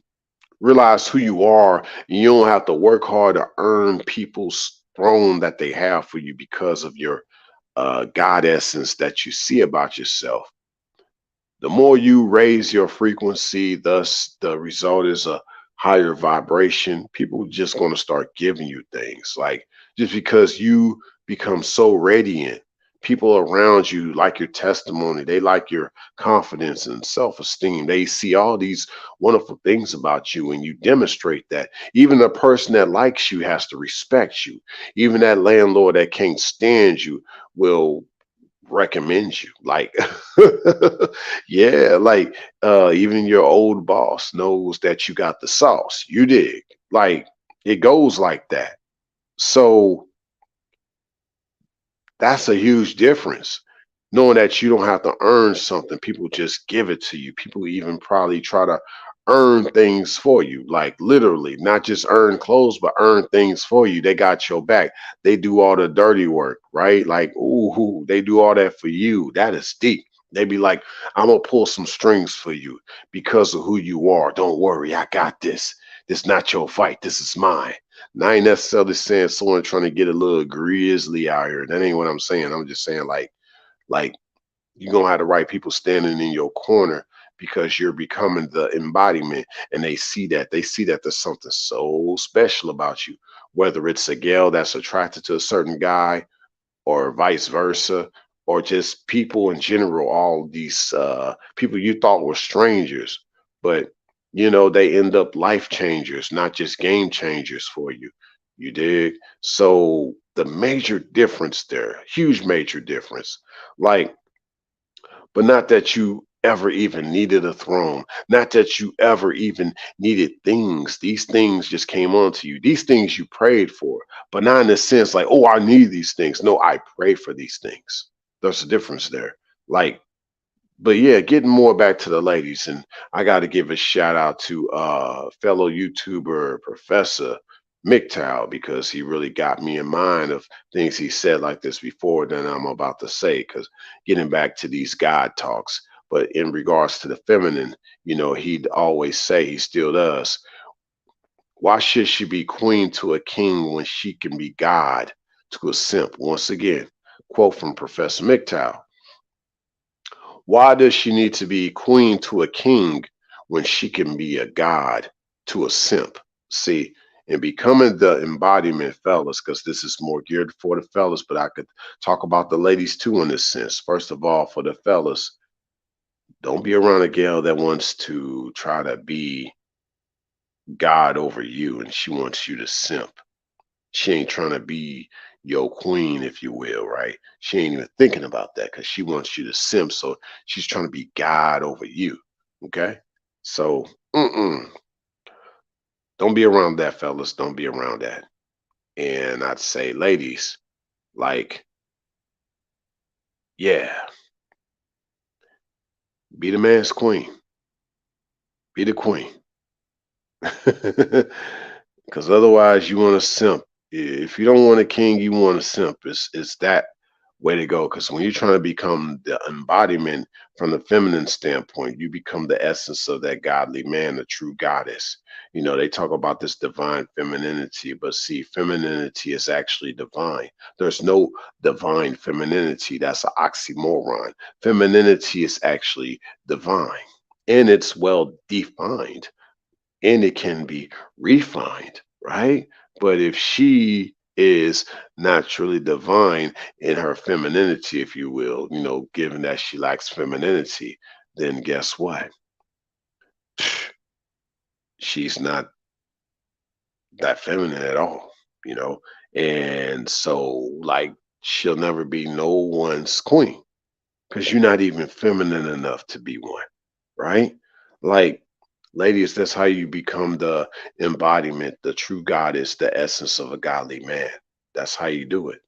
realize who you are, you don't have to work hard to earn people's throne that they have for you because of your God essence that you see about yourself. The more you raise your frequency, thus the result is a higher vibration. People just going to start giving you things, like, just because you become so radiant. People around you like your testimony. They like your confidence and self-esteem. They see all these wonderful things about you, and you demonstrate that. Even the person that likes you has to respect you. Even that landlord that can't stand you will recommend you, like, yeah, like, even your old boss knows that you got the sauce, you dig, like, it goes like that. So that's a huge difference, knowing that you don't have to earn something. People just give it to you. People even probably try to earn things for you, like, literally, not just earn clothes, but earn things for you. They got your back. They do all the dirty work, right? Like, ooh, they do all that for you. That is deep. They be like, I'm gonna pull some strings for you because of who you are. Don't worry, I got this. This not your fight. This is mine. And I ain't necessarily saying someone trying to get a little grizzly out here. That ain't what I'm saying. I'm just saying, like, you're gonna have the right people standing in your corner because you're becoming the embodiment, and they see that. They see that there's something so special about you. Whether it's a gal that's attracted to a certain guy, or vice versa, or just people in general, all these people you thought were strangers, but they end up life changers, not just game changers for you. You dig? So the major difference there, huge major difference. Like, but not that you ever even needed a throne, not that you ever even needed things. These things just came onto you. These things you prayed for, but not in the sense like, oh, I need these things. No, I pray for these things. There's a difference there. Like, but yeah, getting more back to the ladies, and I got to give a shout out to fellow YouTuber Professor MGTOW, because he really got me in mind of things he said like this before than I'm about to say. Because getting back to these God talks, but in regards to the feminine, he'd always say, he still does, why should she be queen to a king when she can be God to a simp? Once again, quote from Professor MGTOW. Why does she need to be queen to a king when she can be a god to a simp? See, and becoming the embodiment, fellas, because this is more geared for the fellas, but I could talk about the ladies too in this sense. First of all, for the fellas, don't be around a gal that wants to try to be God over you and she wants you to simp. She ain't trying to be your queen, if you will, right? She ain't even thinking about that because she wants you to simp. So she's trying to be God over you. Okay. So don't be around that, fellas. Don't be around that. And I'd say, ladies, like, yeah, be the man's queen, be the queen. Because otherwise, you want to simp. If you don't want a king, you want a simp. It's that way to go. Because when you're trying to become the embodiment from the feminine standpoint, you become the essence of that godly man, the true goddess. You know, they talk about this divine femininity, but see, femininity is actually divine. There's no divine femininity. That's an oxymoron. Femininity is actually divine, and it's well defined, and it can be refined, right? But if she is naturally divine in her femininity, if you will, given that she lacks femininity, then guess what? She's not that feminine at all, you know? And so, like, she'll never be no one's queen because you're not even feminine enough to be one, right? Like, ladies, that's how you become the embodiment, the true goddess, the essence of a godly man. That's how you do it.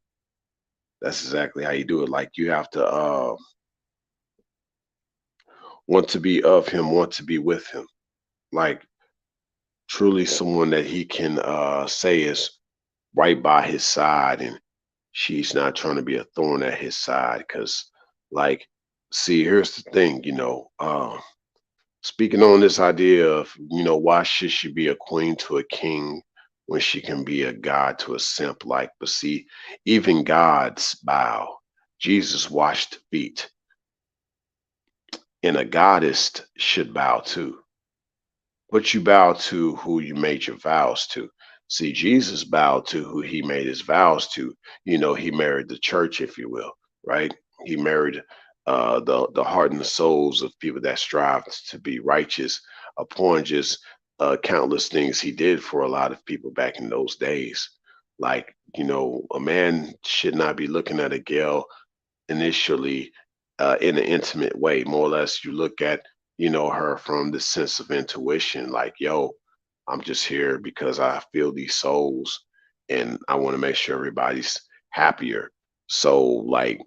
That's exactly how you do it. Like, you have to want to be of him, want to be with him. Like, truly someone that he can say is right by his side, and she's not trying to be a thorn at his side. Because, like, see, here's the thing, speaking on this idea of, why should she be a queen to a king when she can be a god to a simp? Like, but see, even gods bow. Jesus washed feet, and a goddess should bow too. But you bow to who you made your vows to. See, Jesus bowed to who he made his vows to. He married the church, if you will, right? He married the heart and the souls of people that strive to be righteous upon just countless things he did for a lot of people back in those days. Like, a man should not be looking at a girl initially in an intimate way. More or less, you look at, her from the sense of intuition, like, yo, I'm just here because I feel these souls and I want to make sure everybody's happier. So, like,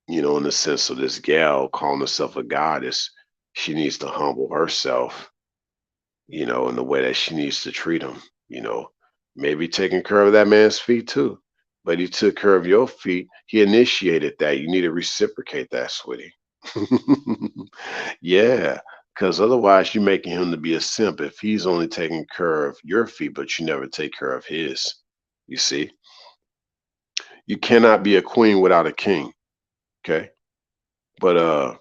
in the sense of this gal calling herself a goddess, she needs to humble herself, in the way that she needs to treat him, you know, maybe taking care of that man's feet too. But he took care of your feet. He initiated that. You need to reciprocate that, sweetie. Yeah, because otherwise you're making him to be a simp if he's only taking care of your feet, but you never take care of his. You see, you cannot be a queen without a king. Okay, but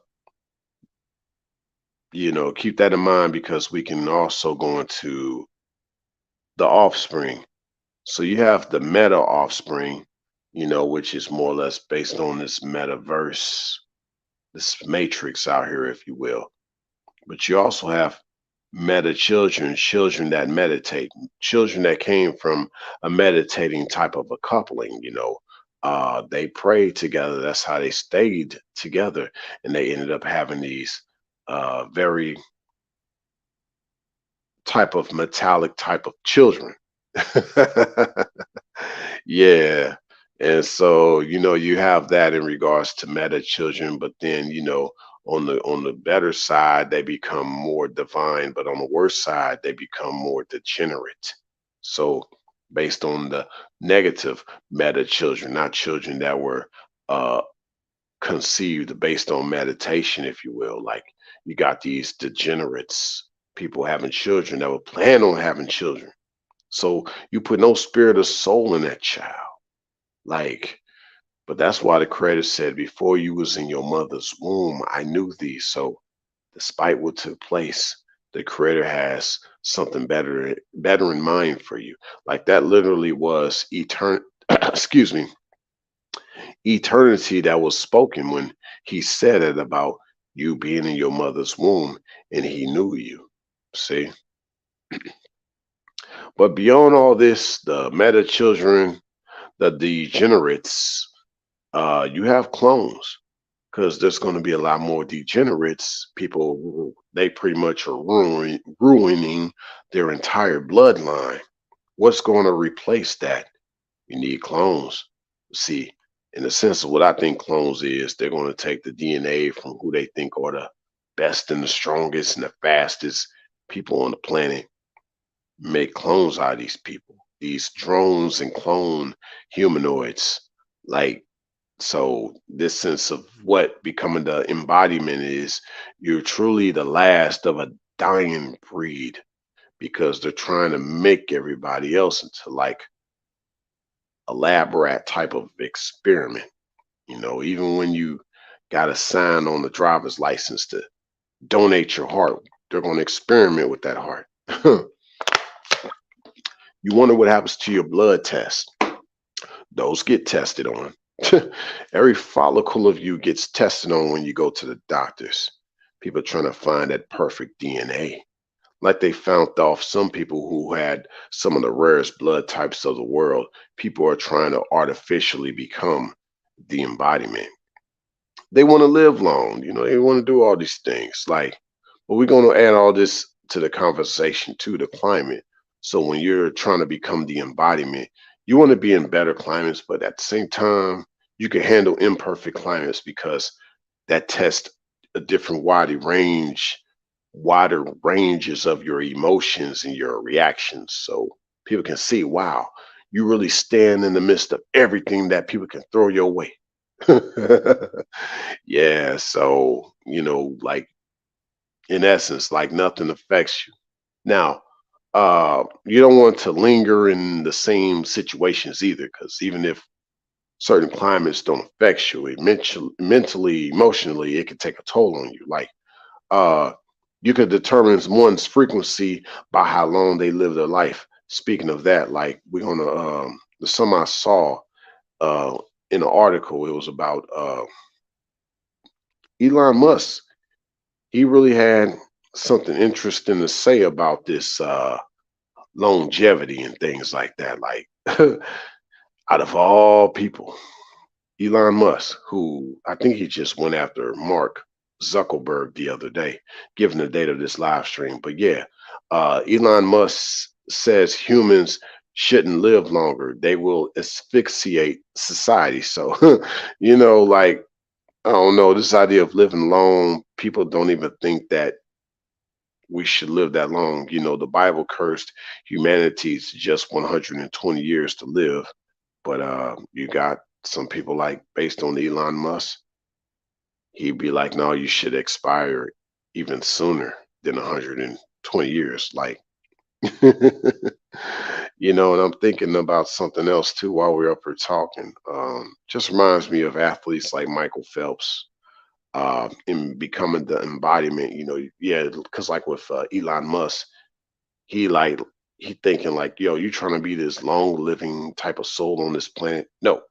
keep that in mind because we can also go into the offspring. So you have the meta offspring, which is more or less based on this metaverse, this matrix out here, if you will. But you also have meta children, children that meditate, children that came from a meditating type of a coupling, they prayed together. That's how they stayed together. And they ended up having these very type of metallic type of children. Yeah. And so, you have that in regards to meta children, but then, on the better side, they become more divine, but on the worst side, they become more degenerate. So, based on the negative meta children, not children that were uh conceived based on meditation, if you will, like you got these degenerates, people having children that were plan on having children. So you put no spirit or soul in that child. Like, but that's why the creator said, before you was in your mother's womb, I knew thee. So despite what took place, the creator has something better in mind for you. Like that literally was excuse me, eternity that was spoken when he said it about you being in your mother's womb and he knew you. See? But beyond all this, the meta children, the degenerates, you have clones because there's going to be a lot more degenerates. People, they pretty much are ruining their entire bloodline. What's going to replace that? You need clones. See, in the sense of what I think clones is, they're going to take the DNA from who they think are the best and the strongest and the fastest people on the planet, make clones out of these people, these drones and clone humanoids. Like, so this sense of what becoming the embodiment is, you're truly the last of a dying breed because they're trying to make everybody else into like a lab rat type of experiment. Even when you got a sign on the driver's license to donate your heart, they're going to experiment with that heart. You wonder what happens to your blood test. Those get tested on. Every follicle of you gets tested on when you go to the doctors. People trying to find that perfect DNA. Like they found off some people who had some of the rarest blood types of the world. People are trying to artificially become the embodiment. They want to live long, they want to do all these things. Like, but we're going to add all this to the conversation to the climate. So when you're trying to become the embodiment, you want to be in better climates, but at the same time, you can handle imperfect climates because that tests a different wider ranges of your emotions and your reactions. So people can see, wow, you really stand in the midst of everything that people can throw your way. Yeah, so, like in essence, like nothing affects you. Now, you don't want to linger in the same situations either, because even if certain climates don't affect you, it mentally, emotionally, it can take a toll on you. Like, uh, you could determine one's frequency by how long they live their life. Speaking of that, like we're gonna, the some I saw uh, in an article, it was about Elon Musk. He really had something interesting to say about this longevity and things like that. Like, out of all people, Elon Musk, who I think he just went after Mark Zuckerberg the other day, given the date of this live stream. But yeah, Elon Musk says humans shouldn't live longer. They will asphyxiate society. So, like, I don't know, this idea of living long, people don't even think that we should live that long. The Bible cursed humanity to just 120 years to live. But you got some people like based on Elon Musk, he'd be like, no, you should expire even sooner than 120 years. Like, and I'm thinking about something else too while we're up here talking. Just reminds me of athletes like Michael Phelps in becoming the embodiment, yeah, because like with Elon Musk, he like, he thinking like, yo, you trying to be this long living type of soul on this planet? No.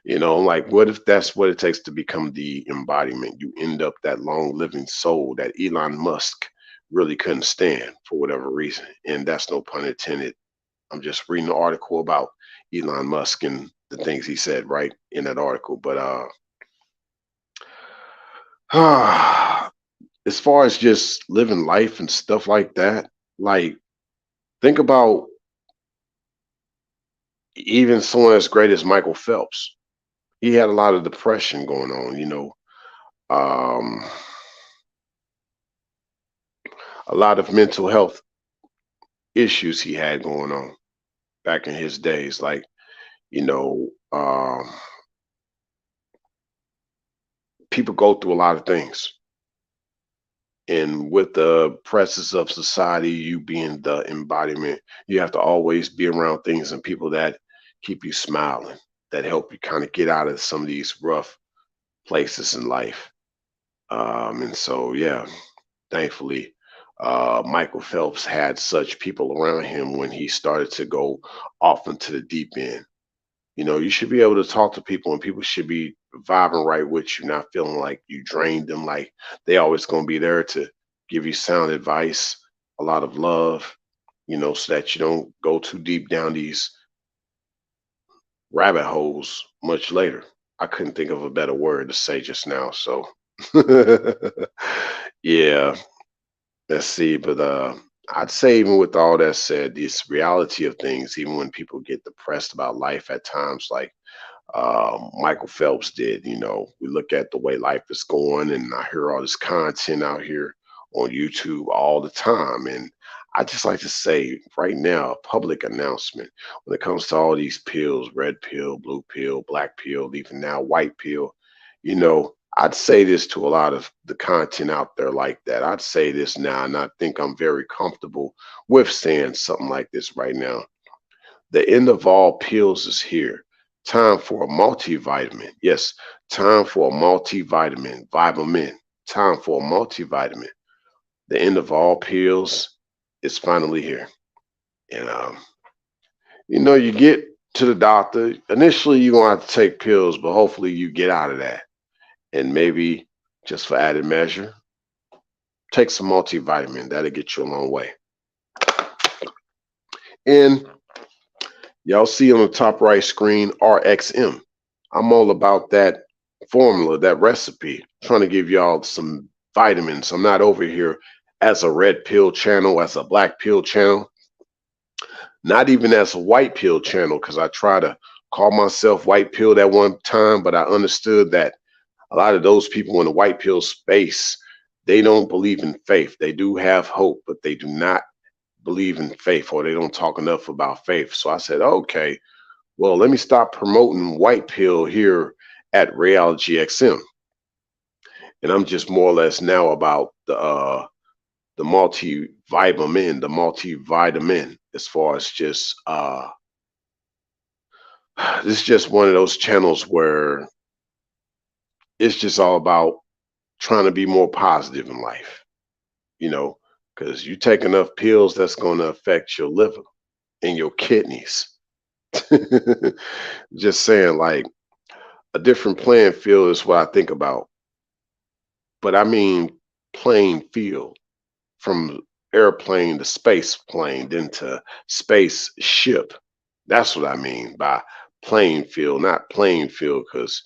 Like what if that's what it takes to become the embodiment? You end up that long living soul that Elon Musk really couldn't stand for whatever reason. And that's no pun intended. I'm just reading the article about Elon Musk and the things he said right in that article. But as far as just living life and stuff like that, like think about even someone as great as Michael Phelps. He had a lot of depression going on, um, a lot of mental health issues he had going on back in his days. Like, you know, um, people go through a lot of things. And with the presence of society, you being the embodiment, you have to always be around things and people that keep you smiling, that help you kind of get out of some of these rough places in life. And so, yeah, thankfully, Michael Phelps had such people around him when he started to go off into the deep end. You should be able to talk to people and people should be vibing right with you, not feeling like you drained them, like they always going to be there to give you sound advice, a lot of love, so that you don't go too deep down these rabbit holes much later. I couldn't think of a better word to say just now. So, yeah, let's see. But I'd say, even with all that said, this reality of things, even when people get depressed about life at times, like Michael Phelps did. We look at the way life is going, and I hear all this content out here on YouTube all the time. And I just like to say right now, a public announcement when it comes to all these pills: red pill, blue pill, black pill, even now white pill. I'd say this to a lot of the content out there like that. I'd say this now, and I think I'm very comfortable with saying something like this right now. The end of all pills is here. Time for a multivitamin. Yes, time for a multivitamin. Vitamin. Time for a multivitamin. The end of all pills is finally here. And you get to the doctor. Initially, you're gonna have to take pills, but hopefully you get out of that. And maybe just for added measure, take some multivitamin. That'll get you a long way. And y'all see on the top right screen, RXM. I'm all about that formula, that recipe, trying to give y'all some vitamins. I'm not over here as a red pill channel, as a black pill channel, not even as a white pill channel, because I try to call myself white pill at one time, but I understood that a lot of those people in the white pill space, they don't believe in faith. They do have hope, but they do not believe in faith, or they don't talk enough about faith. So I said, okay, well, let me stop promoting white pill here at Reality XM. And I'm just more or less now about the multivitamin, as far as just this is just one of those channels where it's just all about trying to be more positive in life, you know, because you take enough pills, that's going to affect your liver and your kidneys. Just saying, like, a different playing field is what I think about. But I mean playing field, from airplane to space plane, then to spaceship. That's what I mean by playing field, not playing field, because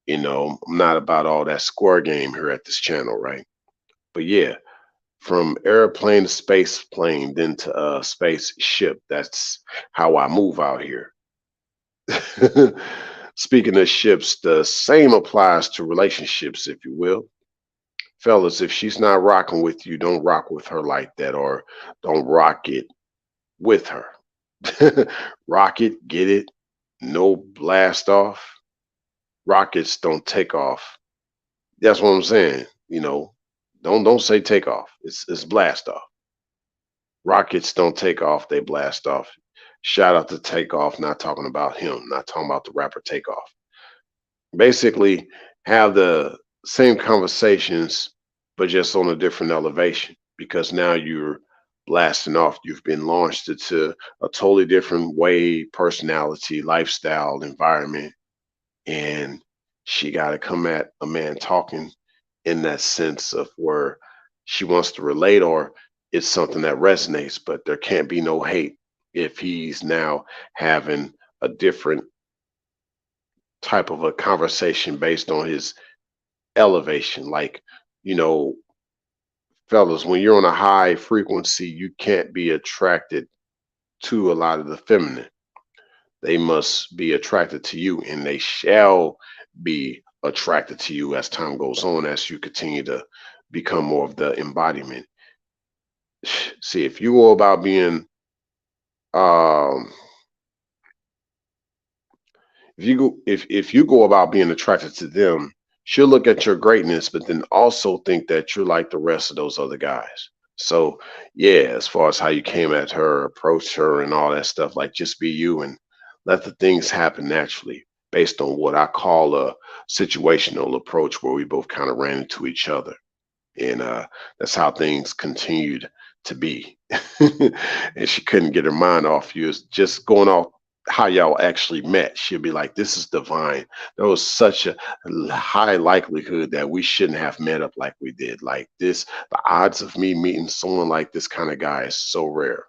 I'm not about all that square game here at this channel, right? But yeah, from airplane to space plane, then to spaceship. That's how I move out here. Speaking of ships, the same applies to relationships, if you will. Fellas, if she's not rocking with you, don't rock with her like that, or don't rock it with her. Rock it, get it, no blast off. Rockets don't take off. That's what I'm saying. Don't say take off. It's blast off. Rockets don't take off, they blast off. Shout out to Takeoff, not talking about him, not talking about the rapper Takeoff. Basically, have the same conversations, but just on a different elevation, because now you're blasting off. You've been launched into a totally different way, personality, lifestyle, environment, and she got to come at a man talking in that sense of where she wants to relate, or it's something that resonates, but there can't be no hate if he's now having a different type of a conversation based on his elevation. Like, you know, fellas, when you're on a high frequency, you can't be attracted to a lot of the feminine. They must be attracted to you, and they shall be attracted to you as time goes on, as you continue to become more of the embodiment. See, if you go about being um if you go about being attracted to them, she'll look at your greatness, but then also think that you're like the rest of those other guys. So yeah, as far as how you came at her, approach her, and all that stuff, like, just be you and let the things happen naturally, based on what I call a situational approach, where we both kind of ran into each other, and that's how things continued to be. And she couldn't get her mind off you. It's just going off how y'all actually met. She'll be like, this is divine. There was such a high likelihood that we shouldn't have met up like we did. Like this, the odds of me meeting someone like this kind of guy is so rare.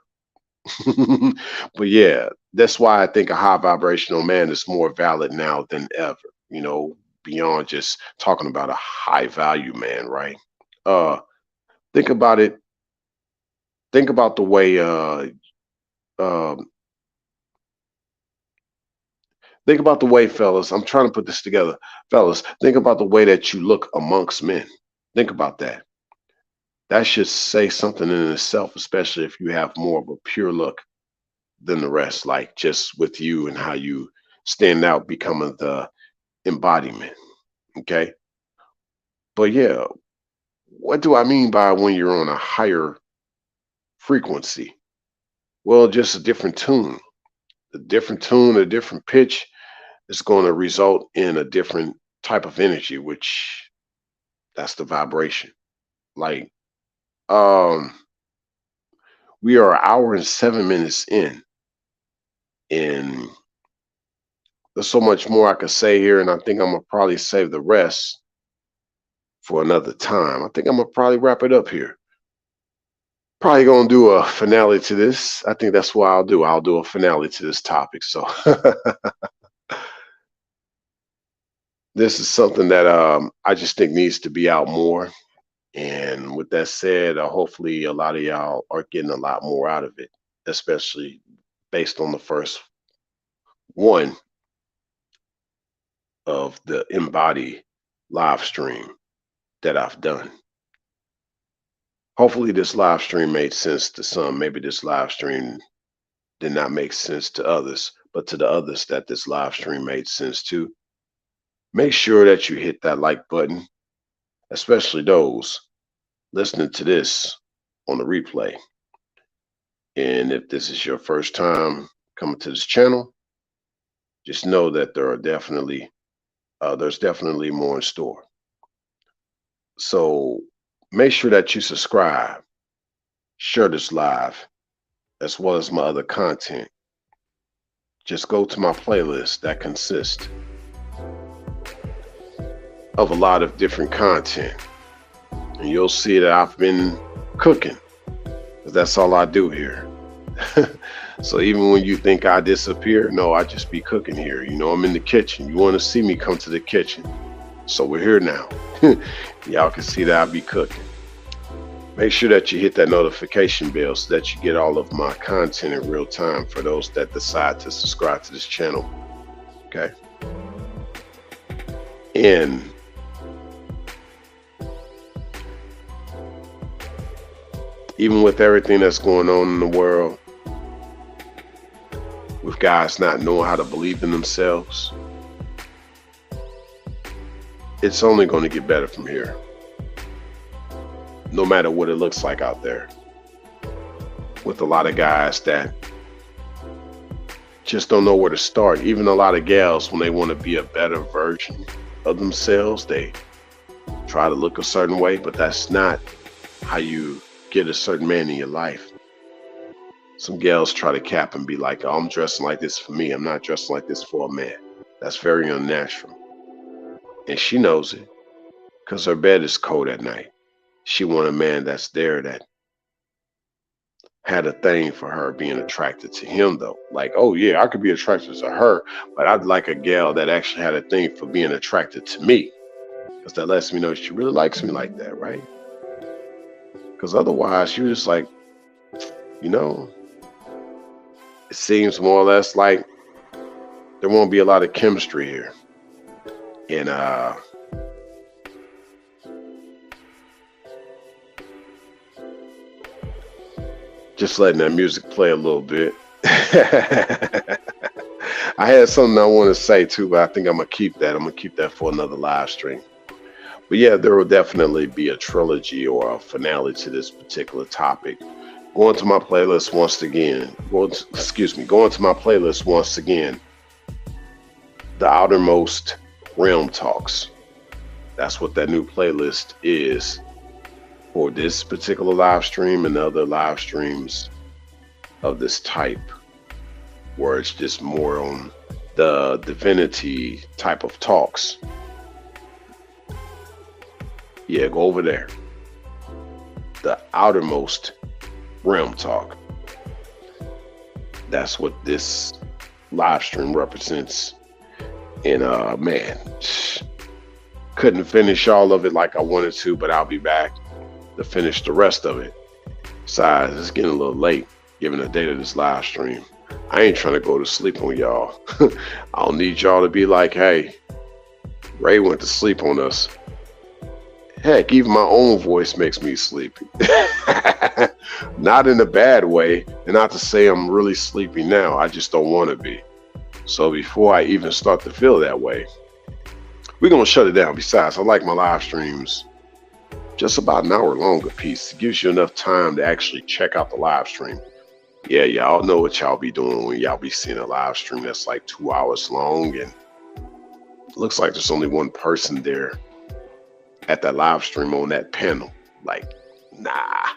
But yeah, that's why I think a high vibrational man is more valid now than ever, you know, beyond just talking about a high value man, right? Uh think about it, think about the way um think about the way, fellas, I'm trying to put this together. Fellas, think about the way that you look amongst men. Think about that. That should say something in itself, especially if you have more of a pure look than the rest, like just with you and how you stand out, becoming the embodiment. Okay. But yeah, what do I mean by when you're on a higher frequency? Well, just a different tune. A different tune, a different pitch is going to result in a different type of energy, which that's the vibration. Like, um, we are an hour and 7 minutes in, and there's so much more I could say here, and I think I'm gonna probably save the rest for another time. I think I'm gonna probably wrap it up here. Probably gonna do a finale to this. I think that's what I'll do. I'll do a finale to this topic. So this is something that I just think needs to be out more. And with that said, hopefully a lot of y'all are getting a lot more out of it, especially based on the first one of the Embody live stream that I've done. Hopefully this live stream made sense to some. Maybe this live stream did not make sense to others, but to the others that this live stream made sense to, make sure that you hit that like button, especially those listening to this on the replay. And if this is your first time coming to this channel, just know that there's definitely more in store. So make sure that you subscribe, share this live, as well as my other content. Just go to my playlist that consists of a lot of different content, and you'll see that I've been cooking, because that's all I do here. So even when you think I disappear, no, I just be cooking here. You know, I'm in the kitchen. You want to see me, come to the kitchen. So we're here now. Y'all can see that I be cooking. Make sure that you hit that notification bell so that you get all of my content in real time for those that decide to subscribe to this channel. Okay. And even with everything that's going on in the world, with guys not knowing how to believe in themselves, it's only going to get better from here. No matter what it looks like out there, with a lot of guys that just don't know where to start. Even a lot of gals, when they want to be a better version of themselves, they try to look a certain way, but that's not how you get a certain man in your life. Some gals try to cap and be like, oh, I'm dressing like this for me. I'm not dressing like this for a man. That's very unnatural. And she knows it, because her bed is cold at night. She want a man that's there, that had a thing for her being attracted to him, though. Like, oh yeah, I could be attracted to her, but I'd like a gal that actually had a thing for being attracted to me, because that lets me know she really likes me like that, right? Because otherwise, you're just like, you know, it seems more or less like there won't be a lot of chemistry here. And just letting that music play a little bit. I had something I want to say too, but I think I'm gonna keep that. I'm gonna keep that for another live stream. But yeah, there will definitely be a trilogy or a finale to this particular topic. Go into my playlist once again. Go into my playlist once again. The Outermost Realm Talks. That's what that new playlist is for this particular live stream and other live streams of this type, where it's just more on the divinity type of talks. Yeah, go over there. The Outermost Realm Talk. that's what this live stream represents. And man, couldn't finish all of it like I wanted to, but I'll be back to finish the rest of it. Besides, it's getting a little late given the date of this live stream. I ain't trying to go to sleep on y'all. I don't need y'all to be like, hey, Ray went to sleep on us. Heck, even my own voice makes me sleepy. Not in a bad way, and not to say I'm really sleepy now. I just don't want to be. So before I even start to feel that way, we're going to shut it down. Besides, I like my live streams just about an hour long a piece. It gives you enough time to actually check out the live stream. Yeah, y'all know what y'all be doing when y'all be seeing a live stream that's like 2 hours long, and it looks like there's only one person there at that live stream on that panel. Like, nah,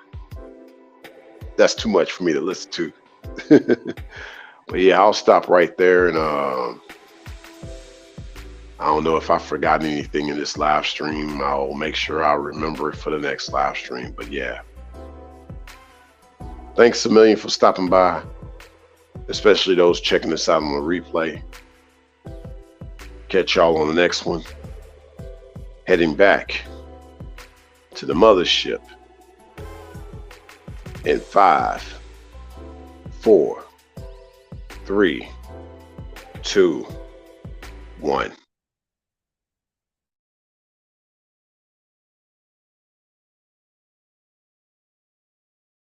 that's too much for me to listen to. But yeah, I'll stop right there, and I don't know if I forgot anything in this live stream. I'll make sure I remember it for the next live stream. But yeah, thanks a million for stopping by, especially those checking this out on the replay. Catch y'all on the next one. Heading back to the mothership in 5, 4, 3, 2, 1.